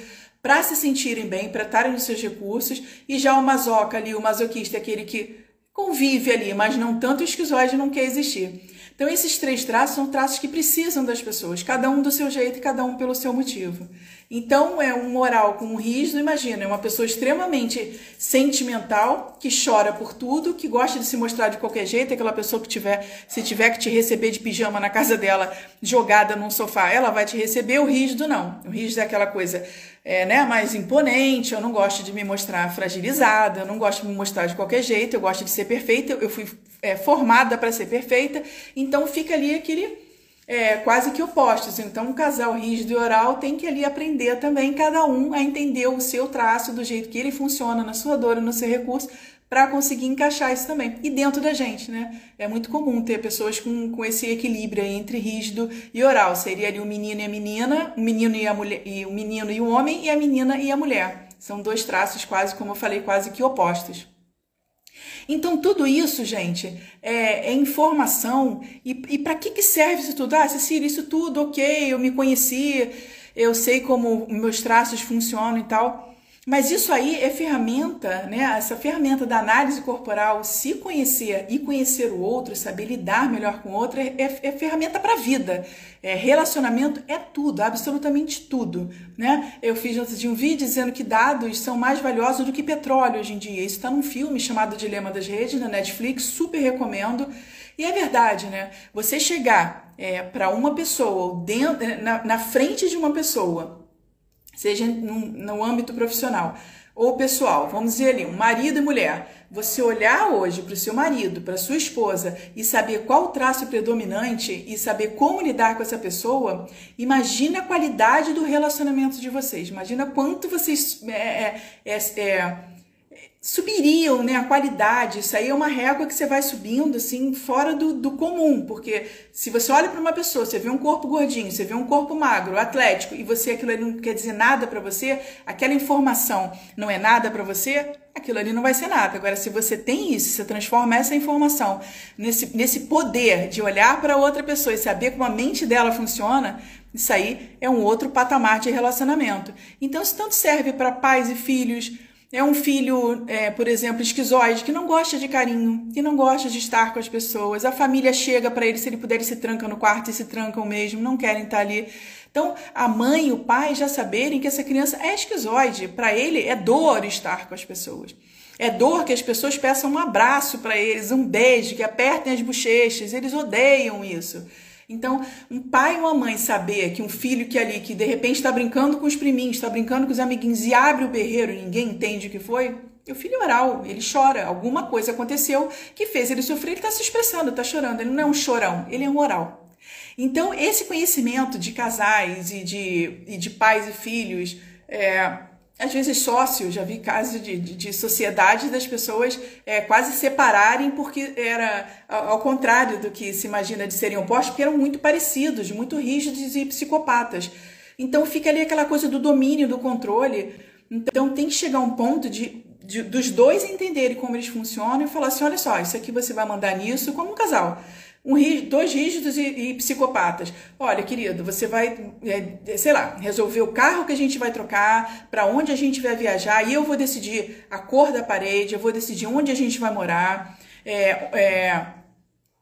para se sentirem bem, para estarem nos seus recursos. E já o masoca ali, o masoquista, é aquele que convive ali, mas não tanto o esquizoide não quer existir. Então, esses 3 traços são traços que precisam das pessoas, cada um do seu jeito e cada um pelo seu motivo. Então, é um oral com um rígido, imagina, é uma pessoa extremamente sentimental, que chora por tudo, que gosta de se mostrar de qualquer jeito, aquela pessoa que se tiver que te receber de pijama na casa dela, jogada num sofá, ela vai te receber. O rígido não. O rígido é aquela coisa mais imponente, eu não gosto de me mostrar fragilizada, eu não gosto de me mostrar de qualquer jeito, eu gosto de ser perfeita, eu fui formada para ser perfeita, então fica ali aquele quase que opostos. Então, um casal rígido e oral tem que ali aprender também, cada um, a entender o seu traço, do jeito que ele funciona na sua dor e no seu recurso, para conseguir encaixar isso também. E dentro da gente, né? É muito comum ter pessoas com esse equilíbrio aí entre rígido e oral. Seria ali o menino e a menina, o menino e a mulher, e o menino e o homem, e a menina e a mulher. São 2 traços quase, como eu falei, quase que opostos. Então, tudo isso, gente, é informação. E para que serve isso tudo? Cecília, isso tudo, ok, eu me conheci, eu sei como meus traços funcionam e tal. Mas isso aí é ferramenta, né? Essa ferramenta da análise corporal, se conhecer e conhecer o outro, saber lidar melhor com o outro, é ferramenta para a vida. Relacionamento é tudo, absolutamente tudo, né? Eu fiz antes de um vídeo dizendo que dados são mais valiosos do que petróleo hoje em dia. Isso está num filme chamado Dilema das Redes, na Netflix, super recomendo. E é verdade, né? Você chegar para uma pessoa, na frente de uma pessoa, seja no âmbito profissional ou pessoal, vamos dizer ali, um marido e mulher, você olhar hoje para o seu marido, para sua esposa e saber qual o traço predominante e saber como lidar com essa pessoa, imagina a qualidade do relacionamento de vocês, imagina quanto vocês subiriam, né, a qualidade. Isso aí é uma régua que você vai subindo assim fora do comum, porque se você olha para uma pessoa, você vê um corpo gordinho, você vê um corpo magro, atlético, e aquilo ali não quer dizer nada para você, aquela informação não é nada para você, aquilo ali não vai ser nada. Agora, se você tem isso, você transforma essa informação nesse poder de olhar para outra pessoa e saber como a mente dela funciona, isso aí é um outro patamar de relacionamento. Então, isso tanto serve para pais e filhos. É um filho, por exemplo, esquizoide, que não gosta de carinho, que não gosta de estar com as pessoas. A família chega para ele, se ele puder, ele se tranca no quarto e se trancam mesmo, não querem estar ali. Então, a mãe e o pai já saberem que essa criança é esquizoide. Para ele, é dor estar com as pessoas. É dor que as pessoas peçam um abraço para eles, um beijo, que apertem as bochechas. Eles odeiam isso. Então, um pai e uma mãe saber que um filho que de repente está brincando com os priminhos, está brincando com os amiguinhos e abre o berreiro e ninguém entende o que foi, o filho é oral, ele chora. Alguma coisa aconteceu que fez ele sofrer, ele está se expressando, está chorando. Ele não é um chorão, ele é um oral. Então, esse conhecimento de casais e de pais e filhos, às vezes sócios, já vi casos de sociedade das pessoas quase separarem porque era ao contrário do que se imagina de serem opostos, porque eram muito parecidos, muito rígidos e psicopatas. Então fica ali aquela coisa do domínio, do controle. Então tem que chegar a um ponto dos dois entenderem como eles funcionam e falar assim, olha só, isso aqui você vai mandar nisso como um casal. Dois rígidos e psicopatas. Olha, querido, você vai, sei lá, resolver o carro que a gente vai trocar, para onde a gente vai viajar, e eu vou decidir a cor da parede, eu vou decidir onde a gente vai morar,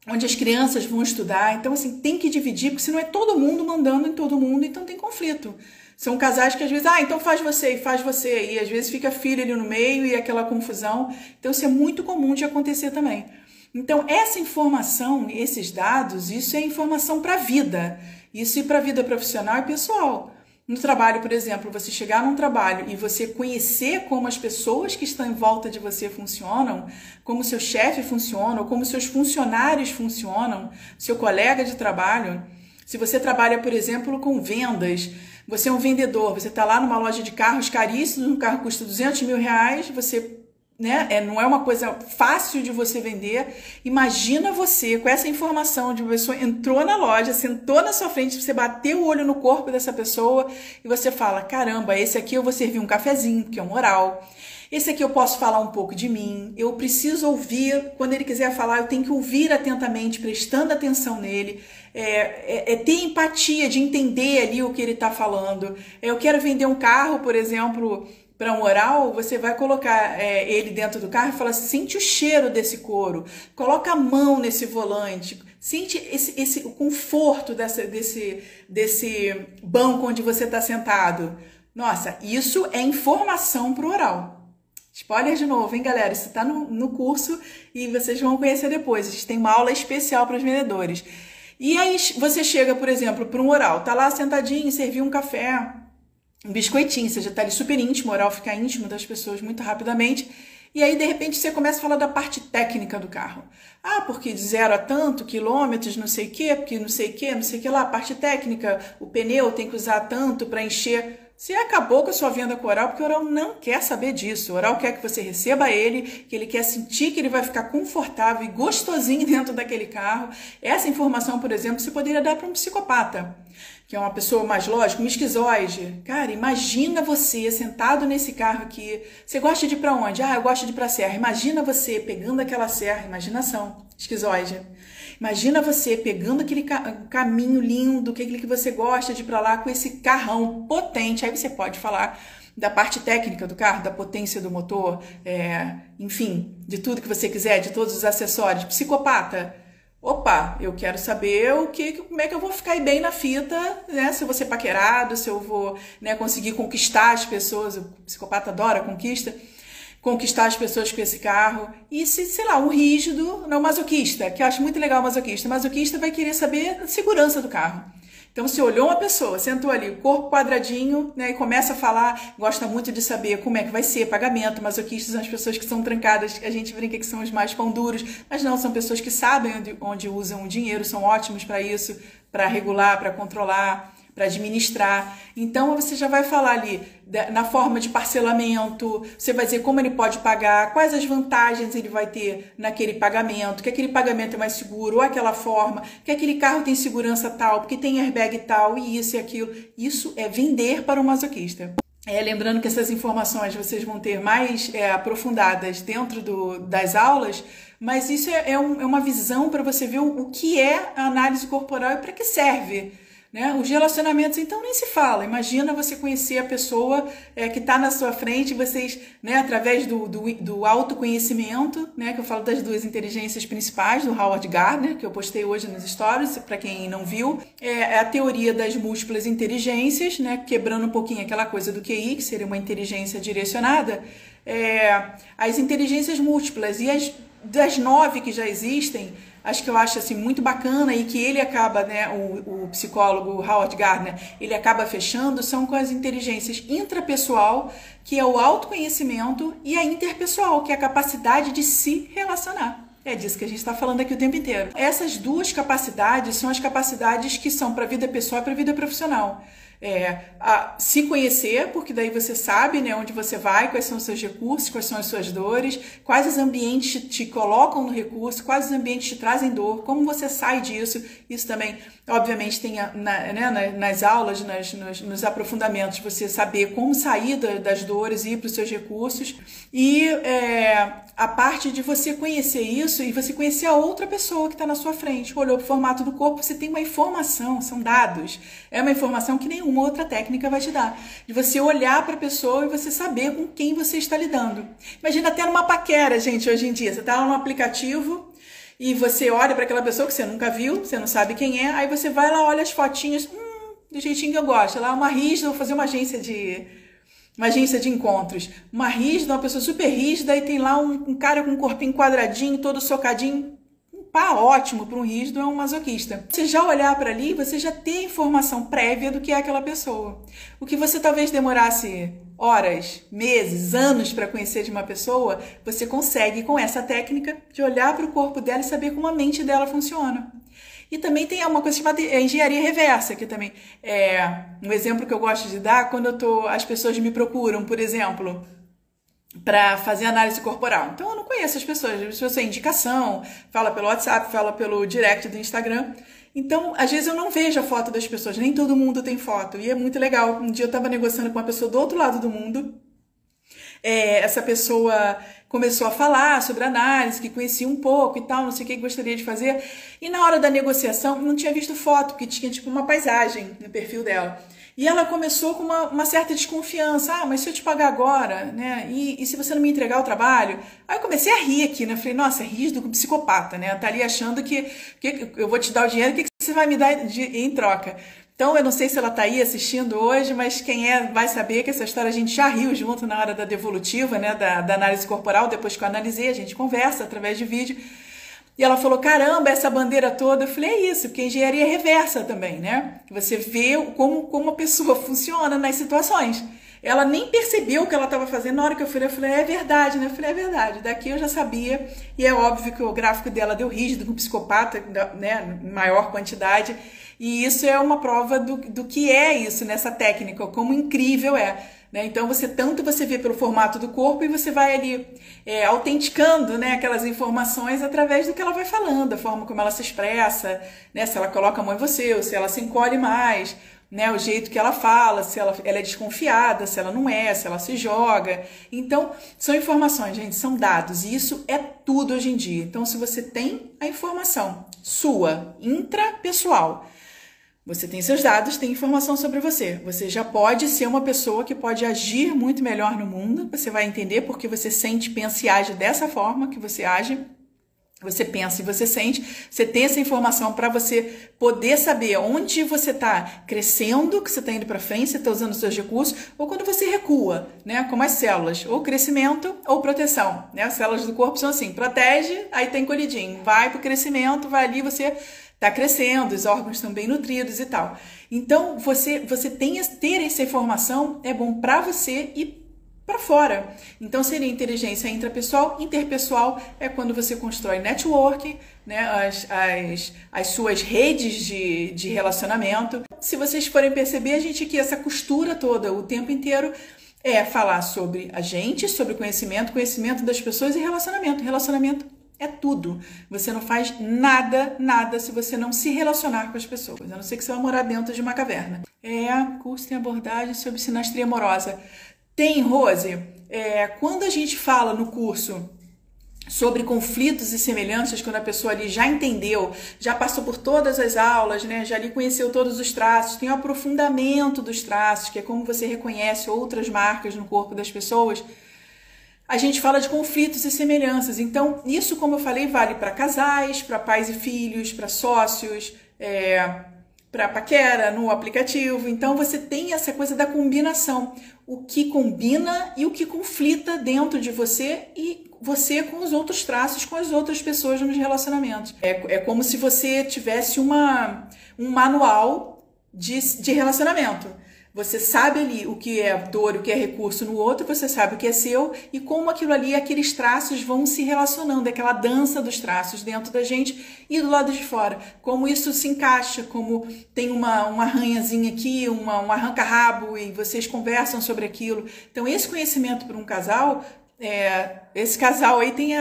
onde as crianças vão estudar. Então, assim, tem que dividir, porque senão é todo mundo mandando em todo mundo, então tem conflito. São casais que às vezes, então faz você, e às vezes fica filho ali no meio e aquela confusão. Então, isso é muito comum de acontecer também. Então, essa informação, esses dados, isso é informação para a vida. Isso é para a vida profissional e pessoal. No trabalho, por exemplo, você chegar num trabalho e você conhecer como as pessoas que estão em volta de você funcionam, como seu chefe funciona, ou como seus funcionários funcionam, seu colega de trabalho. Se você trabalha, por exemplo, com vendas, você é um vendedor, você está lá numa loja de carros caríssimos, um carro custa R$200 mil, você... não é uma coisa fácil de você vender. Imagina você com essa informação de uma pessoa entrou na loja, sentou na sua frente, você bateu o olho no corpo dessa pessoa e você fala, caramba, esse aqui eu vou servir um cafezinho, que é um oral. Esse aqui eu posso falar um pouco de mim, eu preciso ouvir, quando ele quiser falar, eu tenho que ouvir atentamente, prestando atenção nele, ter empatia de entender ali o que ele está falando. Eu quero vender um carro, por exemplo, para um oral, você vai colocar ele dentro do carro e fala, sente o cheiro desse couro, coloca a mão nesse volante, sente o conforto desse banco onde você está sentado. Nossa, isso é informação para o oral. Spoiler de novo, hein, galera? Isso está no curso e vocês vão conhecer depois. A gente tem uma aula especial para os vendedores. E aí você chega, por exemplo, para um oral, tá lá sentadinho, serviu um café, um biscoitinho, você já tá ali super íntimo, o oral fica íntimo das pessoas muito rapidamente, e aí de repente você começa a falar da parte técnica do carro. Porque de 0 a tanto quilômetros, não sei o quê, porque não sei o que lá, a parte técnica, o pneu tem que usar tanto para encher. Você acabou com a sua venda com o oral, porque o oral não quer saber disso. O oral quer que você receba ele, que ele quer sentir que ele vai ficar confortável e gostosinho dentro daquele carro. Essa informação, por exemplo, você poderia dar para um psicopata, que é uma pessoa mais lógica, um esquizoide. Cara, imagina você sentado nesse carro aqui. Você gosta de ir para onde? Eu gosto de ir para a serra. Imagina você pegando aquela serra, imaginação, esquizoide. Imagina você pegando aquele caminho lindo, aquele que você gosta de ir para lá com esse carrão potente. Aí você pode falar da parte técnica do carro, da potência do motor, enfim, de tudo que você quiser, de todos os acessórios. Psicopata. Opa, eu quero saber como é que eu vou ficar bem na fita, né? Se eu vou ser paquerado, se eu vou, né, conseguir conquistar as pessoas. O psicopata adora conquistar as pessoas com esse carro. E se, sei lá, um rígido, não, masoquista, que eu acho muito legal o masoquista. O masoquista vai querer saber a segurança do carro. Então, você olhou uma pessoa, sentou ali, corpo quadradinho, né, e começa a falar, gosta muito de saber como é que vai ser pagamento. Masoquistas são as pessoas que são trancadas, a gente brinca que são os mais pão duros, mas não, são pessoas que sabem onde usam o dinheiro, são ótimos para isso, para regular, para controlar, para administrar. Então, você já vai falar ali na forma de parcelamento, você vai dizer como ele pode pagar, quais as vantagens ele vai ter naquele pagamento, que aquele pagamento é mais seguro, ou aquela forma, que aquele carro tem segurança tal, porque tem airbag tal, e isso e aquilo. Isso é vender para o masoquista. Lembrando que essas informações vocês vão ter mais aprofundadas dentro das aulas, mas isso é uma visão para você ver o que é a análise corporal e para que serve. né? Os relacionamentos, então, nem se fala. Imagina você conhecer a pessoa que está na sua frente, vocês, né, através do autoconhecimento, né, que eu falo das duas inteligências principais, do Howard Gardner, que eu postei hoje nos stories, para quem não viu, é a teoria das múltiplas inteligências, né, quebrando um pouquinho aquela coisa do QI, que seria uma inteligência direcionada, as inteligências múltiplas e das 9 que já existem, acho que eu acho assim muito bacana e que ele acaba, né, o psicólogo Howard Gardner, ele acaba fechando, são com as inteligências intrapessoal, que é o autoconhecimento, e a interpessoal, que é a capacidade de se relacionar. É disso que a gente está falando aqui o tempo inteiro. Essas duas capacidades são as capacidades que são para a vida pessoal e para a vida profissional. Se conhecer, porque daí você sabe, né, onde você vai, quais são os seus recursos, quais são as suas dores, quais os ambientes te colocam no recurso, quais os ambientes te trazem dor, como você sai disso. Isso também, obviamente, tem nas aulas, nos aprofundamentos, você saber como sair das dores e ir para os seus recursos. E a parte de você conhecer isso e você conhecer a outra pessoa que está na sua frente. Olhou para o formato do corpo, você tem uma informação, são dados. É uma informação que nenhuma outra técnica vai te dar. De você olhar para a pessoa e você saber com quem você está lidando. Imagina até numa paquera, gente, hoje em dia. Você está lá no aplicativo e você olha para aquela pessoa que você nunca viu, você não sabe quem é, aí você vai lá, olha as fotinhas, do jeitinho que eu gosto. Lá uma rígida, vou fazer uma agência de encontros. Uma rígida, uma pessoa super rígida, e tem lá um cara com um corpinho quadradinho, todo socadinho. Ótimo para um rígido, é um masoquista. Você já olhar para ali, você já tem informação prévia do que é aquela pessoa. O que você talvez demorasse horas, meses, anos para conhecer de uma pessoa, você consegue com essa técnica de olhar para o corpo dela e saber como a mente dela funciona. E também tem uma coisa chamada engenharia reversa, que também é um exemplo que eu gosto de dar quando as pessoas me procuram, por exemplo, para fazer análise corporal. Então eu não conheço as pessoas têm indicação, fala pelo WhatsApp, fala pelo direct do Instagram. Então, às vezes eu não vejo a foto das pessoas, nem todo mundo tem foto, e é muito legal. Um dia eu estava negociando com uma pessoa do outro lado do mundo, essa pessoa começou a falar sobre análise, que conhecia um pouco e tal, não sei o que gostaria de fazer, e na hora da negociação não tinha visto foto, porque tinha tipo uma paisagem no perfil dela. E ela começou com uma certa desconfiança. Mas se eu te pagar agora, né? E se você não me entregar o trabalho? Aí eu comecei a rir aqui, né? Falei, nossa, é rígido com psicopata, né? Tá ali achando que eu vou te dar o dinheiro, o que você vai me dar em troca? Então, eu não sei se ela tá aí assistindo hoje, mas quem vai saber que essa história a gente já riu junto na hora da devolutiva, né? Da análise corporal, depois que eu analisei, a gente conversa através de vídeo. E ela falou, caramba, essa bandeira toda. Eu falei, é isso, porque a engenharia é reversa também, né? Você vê como a pessoa funciona nas situações. Ela nem percebeu o que ela estava fazendo. Na hora que eu falei, é verdade, né? Eu falei, é verdade. Daqui eu já sabia. E é óbvio que o gráfico dela deu rígido com psicopata, né? Em maior quantidade. E isso é uma prova do que é isso nessa técnica, como incrível é. Então você vê pelo formato do corpo e você vai ali autenticando, né, aquelas informações através do que ela vai falando, a forma como ela se expressa, né, se ela coloca a mão em você ou se ela se encolhe mais, né, o jeito que ela fala, se ela é desconfiada, se ela não é, se ela se joga. Então são informações, gente, são dados, e isso é tudo hoje em dia. Então se você tem a informação sua, intrapessoal, você tem seus dados, tem informação sobre você. Você já pode ser uma pessoa que pode agir muito melhor no mundo. Você vai entender porque você sente, pensa e age dessa forma que você age. Você pensa e você sente. Você tem essa informação para você poder saber onde você está crescendo, que você está indo para frente, você está usando os seus recursos, ou quando você recua, né? Como as células, ou crescimento ou proteção. Né? As células do corpo são assim, protege, aí tá encolhidinho. Vai para o crescimento, vai ali, você está crescendo, os órgãos estão bem nutridos e tal. Então, você ter essa informação é bom para você e para fora. Então, seria inteligência intrapessoal. Interpessoal é quando você constrói network, né, as suas redes de relacionamento. Se vocês forem perceber, a gente aqui, essa costura toda o tempo inteiro é falar sobre a gente, sobre conhecimento das pessoas e relacionamento. Relacionamento é tudo. Você não faz nada se você não se relacionar com as pessoas. A não ser que você vá morar dentro de uma caverna. Curso tem abordagem sobre sinastria amorosa. Tem, Rose, quando a gente fala no curso sobre conflitos e semelhanças, quando a pessoa ali já entendeu, já passou por todas as aulas, né? Já ali conheceu todos os traços, tem o aprofundamento dos traços, que é como você reconhece outras marcas no corpo das pessoas. A gente fala de conflitos e semelhanças. Então, isso, como eu falei, vale para casais, para pais e filhos, para sócios, para paquera no aplicativo. Então, você tem essa coisa da combinação. O que combina e o que conflita dentro de você e você com os outros traços, com as outras pessoas nos relacionamentos. É como se você tivesse um manual de relacionamento. Você sabe ali o que é dor, o que é recurso no outro, você sabe o que é seu e como aquilo ali, aqueles traços vão se relacionando, aquela dança dos traços dentro da gente e do lado de fora. Como isso se encaixa, como tem uma arranhazinha aqui, um arranca-rabo e vocês conversam sobre aquilo. Então, esse conhecimento para um casal, esse casal aí tem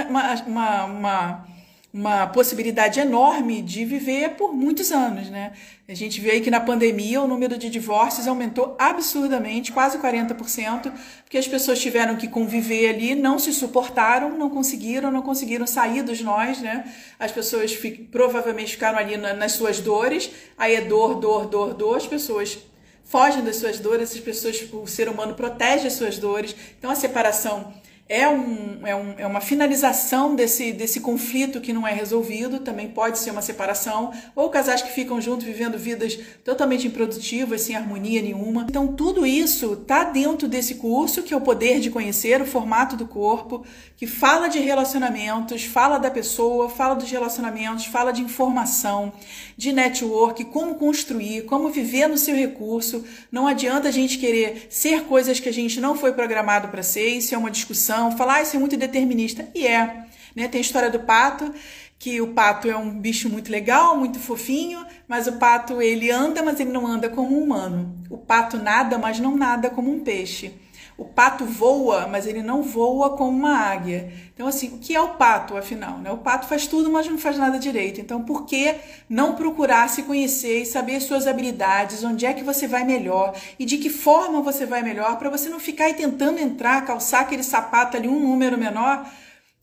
uma possibilidade enorme de viver por muitos anos, né? A gente vê aí que na pandemia o número de divórcios aumentou absurdamente, quase 40%, porque as pessoas tiveram que conviver ali, não se suportaram, não conseguiram sair dos nós, né? As pessoas provavelmente ficaram ali nas suas dores, aí é dor, as pessoas fogem das suas dores, o ser humano protege as suas dores, então a separação é uma finalização desse conflito que não é resolvido, também pode ser uma separação, ou casais que ficam juntos vivendo vidas totalmente improdutivas, sem harmonia nenhuma. Então tudo isso está dentro desse curso, que é o Poder de Conhecer, o Formato do Corpo, que fala de relacionamentos, fala da pessoa, fala dos relacionamentos, fala de informação, de network, como construir, como viver no seu recurso. Não adianta a gente querer ser coisas que a gente não foi programado para ser, isso é uma discussão. Falar, isso é muito determinista. E né? Tem a história do pato, que o pato é um bicho muito legal, muito fofinho, mas o pato, ele anda, mas ele não anda como um humano. O pato nada, mas não nada como um peixe. O pato voa, mas ele não voa como uma águia. Então, assim, o que é o pato, afinal? Né? O pato faz tudo, mas não faz nada direito. Então, por que não procurar se conhecer e saber as suas habilidades, onde é que você vai melhor e de que forma você vai melhor, para você não ficar aí tentando entrar, calçar aquele sapato ali, um número menor,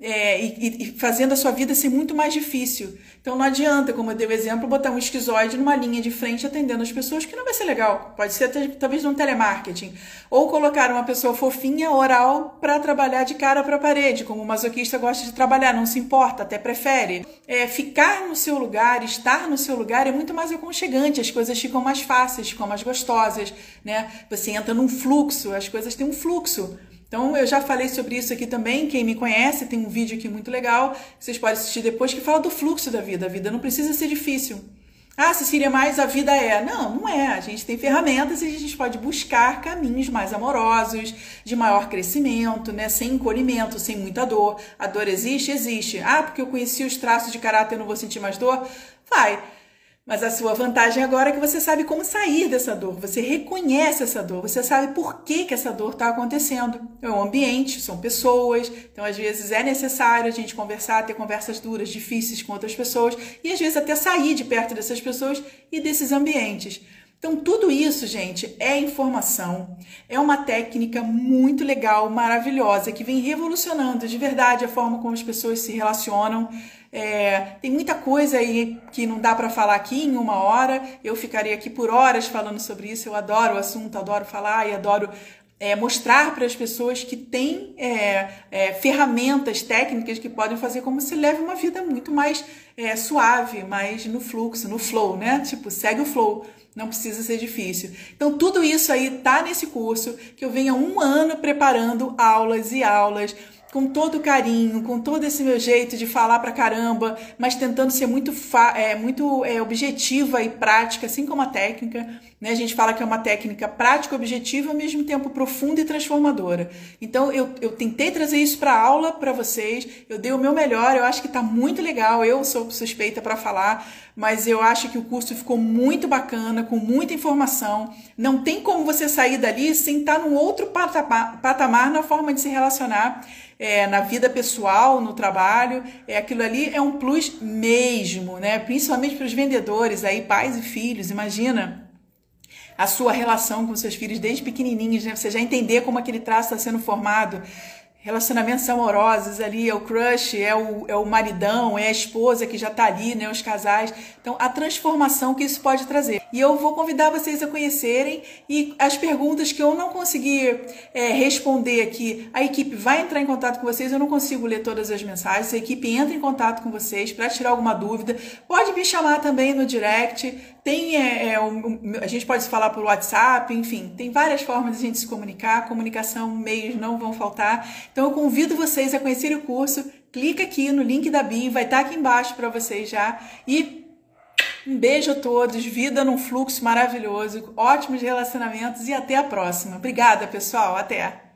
e fazendo a sua vida ser muito mais difícil. Então não adianta, como eu dei o exemplo, botar um esquizoide numa linha de frente atendendo as pessoas, que não vai ser legal. Pode ser talvez num telemarketing. Ou colocar uma pessoa fofinha, oral, para trabalhar de cara para a parede, como o masoquista gosta de trabalhar, não se importa, até prefere. Ficar no seu lugar, estar no seu lugar é muito mais aconchegante, as coisas ficam mais fáceis, ficam mais gostosas, né? Você entra num fluxo, as coisas têm um fluxo. Então, eu já falei sobre isso aqui também. Quem me conhece, tem um vídeo aqui muito legal, que vocês podem assistir depois, que fala do fluxo da vida. A vida não precisa ser difícil. Ah, Cecília, mas a vida é. Não é. A gente tem ferramentas e a gente pode buscar caminhos mais amorosos, de maior crescimento, né? Sem encolhimento, sem muita dor. A dor existe? Existe. Ah, porque eu conheci os traços de caráter, eu não vou sentir mais dor? Vai. Mas a sua vantagem agora é que você sabe como sair dessa dor, você reconhece essa dor, você sabe por que essa dor está acontecendo. É um ambiente, são pessoas, então às vezes é necessário a gente conversar, ter conversas duras, difíceis com outras pessoas e às vezes até sair de perto dessas pessoas e desses ambientes. Então tudo isso, gente, é informação, é uma técnica muito legal, maravilhosa, que vem revolucionando de verdade a forma como as pessoas se relacionam. Tem muita coisa aí que não dá para falar aqui em uma hora, eu ficaria aqui por horas falando sobre isso, eu adoro o assunto, adoro falar e adoro mostrar para as pessoas que tem ferramentas técnicas que podem fazer como se leve uma vida muito mais suave, mais no fluxo, no flow, né? Tipo, segue o flow, não precisa ser difícil. Então, tudo isso aí tá nesse curso, que eu venho há 1 ano preparando aulas e aulas, com todo carinho, com todo esse meu jeito de falar pra caramba, mas tentando ser muito objetiva e prática, assim como a técnica, né? A gente fala que é uma técnica prática, objetiva, ao mesmo tempo profunda e transformadora. Então, eu tentei trazer isso pra aula pra vocês, eu dei o meu melhor, eu acho que tá muito legal, eu sou suspeita pra falar, mas eu acho que o curso ficou muito bacana, com muita informação. Não tem como você sair dali sem estar num outro patamar na forma de se relacionar, na vida pessoal, no trabalho. Aquilo ali é um plus mesmo, né? Principalmente para os vendedores, aí, pais e filhos. Imagina a sua relação com seus filhos desde pequenininhos, né? Você já entender como aquele traço está sendo formado. relacionamentos amorosos ali, é o crush, é o maridão, é a esposa que já tá ali, né, os casais. Então, a transformação que isso pode trazer. E eu vou convidar vocês a conhecerem, e as perguntas que eu não consegui responder aqui, a equipe vai entrar em contato com vocês. Eu não consigo ler todas as mensagens, a equipe entra em contato com vocês para tirar alguma dúvida. Pode me chamar também no direct, tem, a gente pode se falar por WhatsApp, enfim, tem várias formas de a gente se comunicar, comunicação, meios não vão faltar. Então eu convido vocês a conhecerem o curso, clica aqui no link da bio, vai estar aqui embaixo para vocês já, e um beijo a todos, vida num fluxo maravilhoso, ótimos relacionamentos e até a próxima. Obrigada, pessoal, até!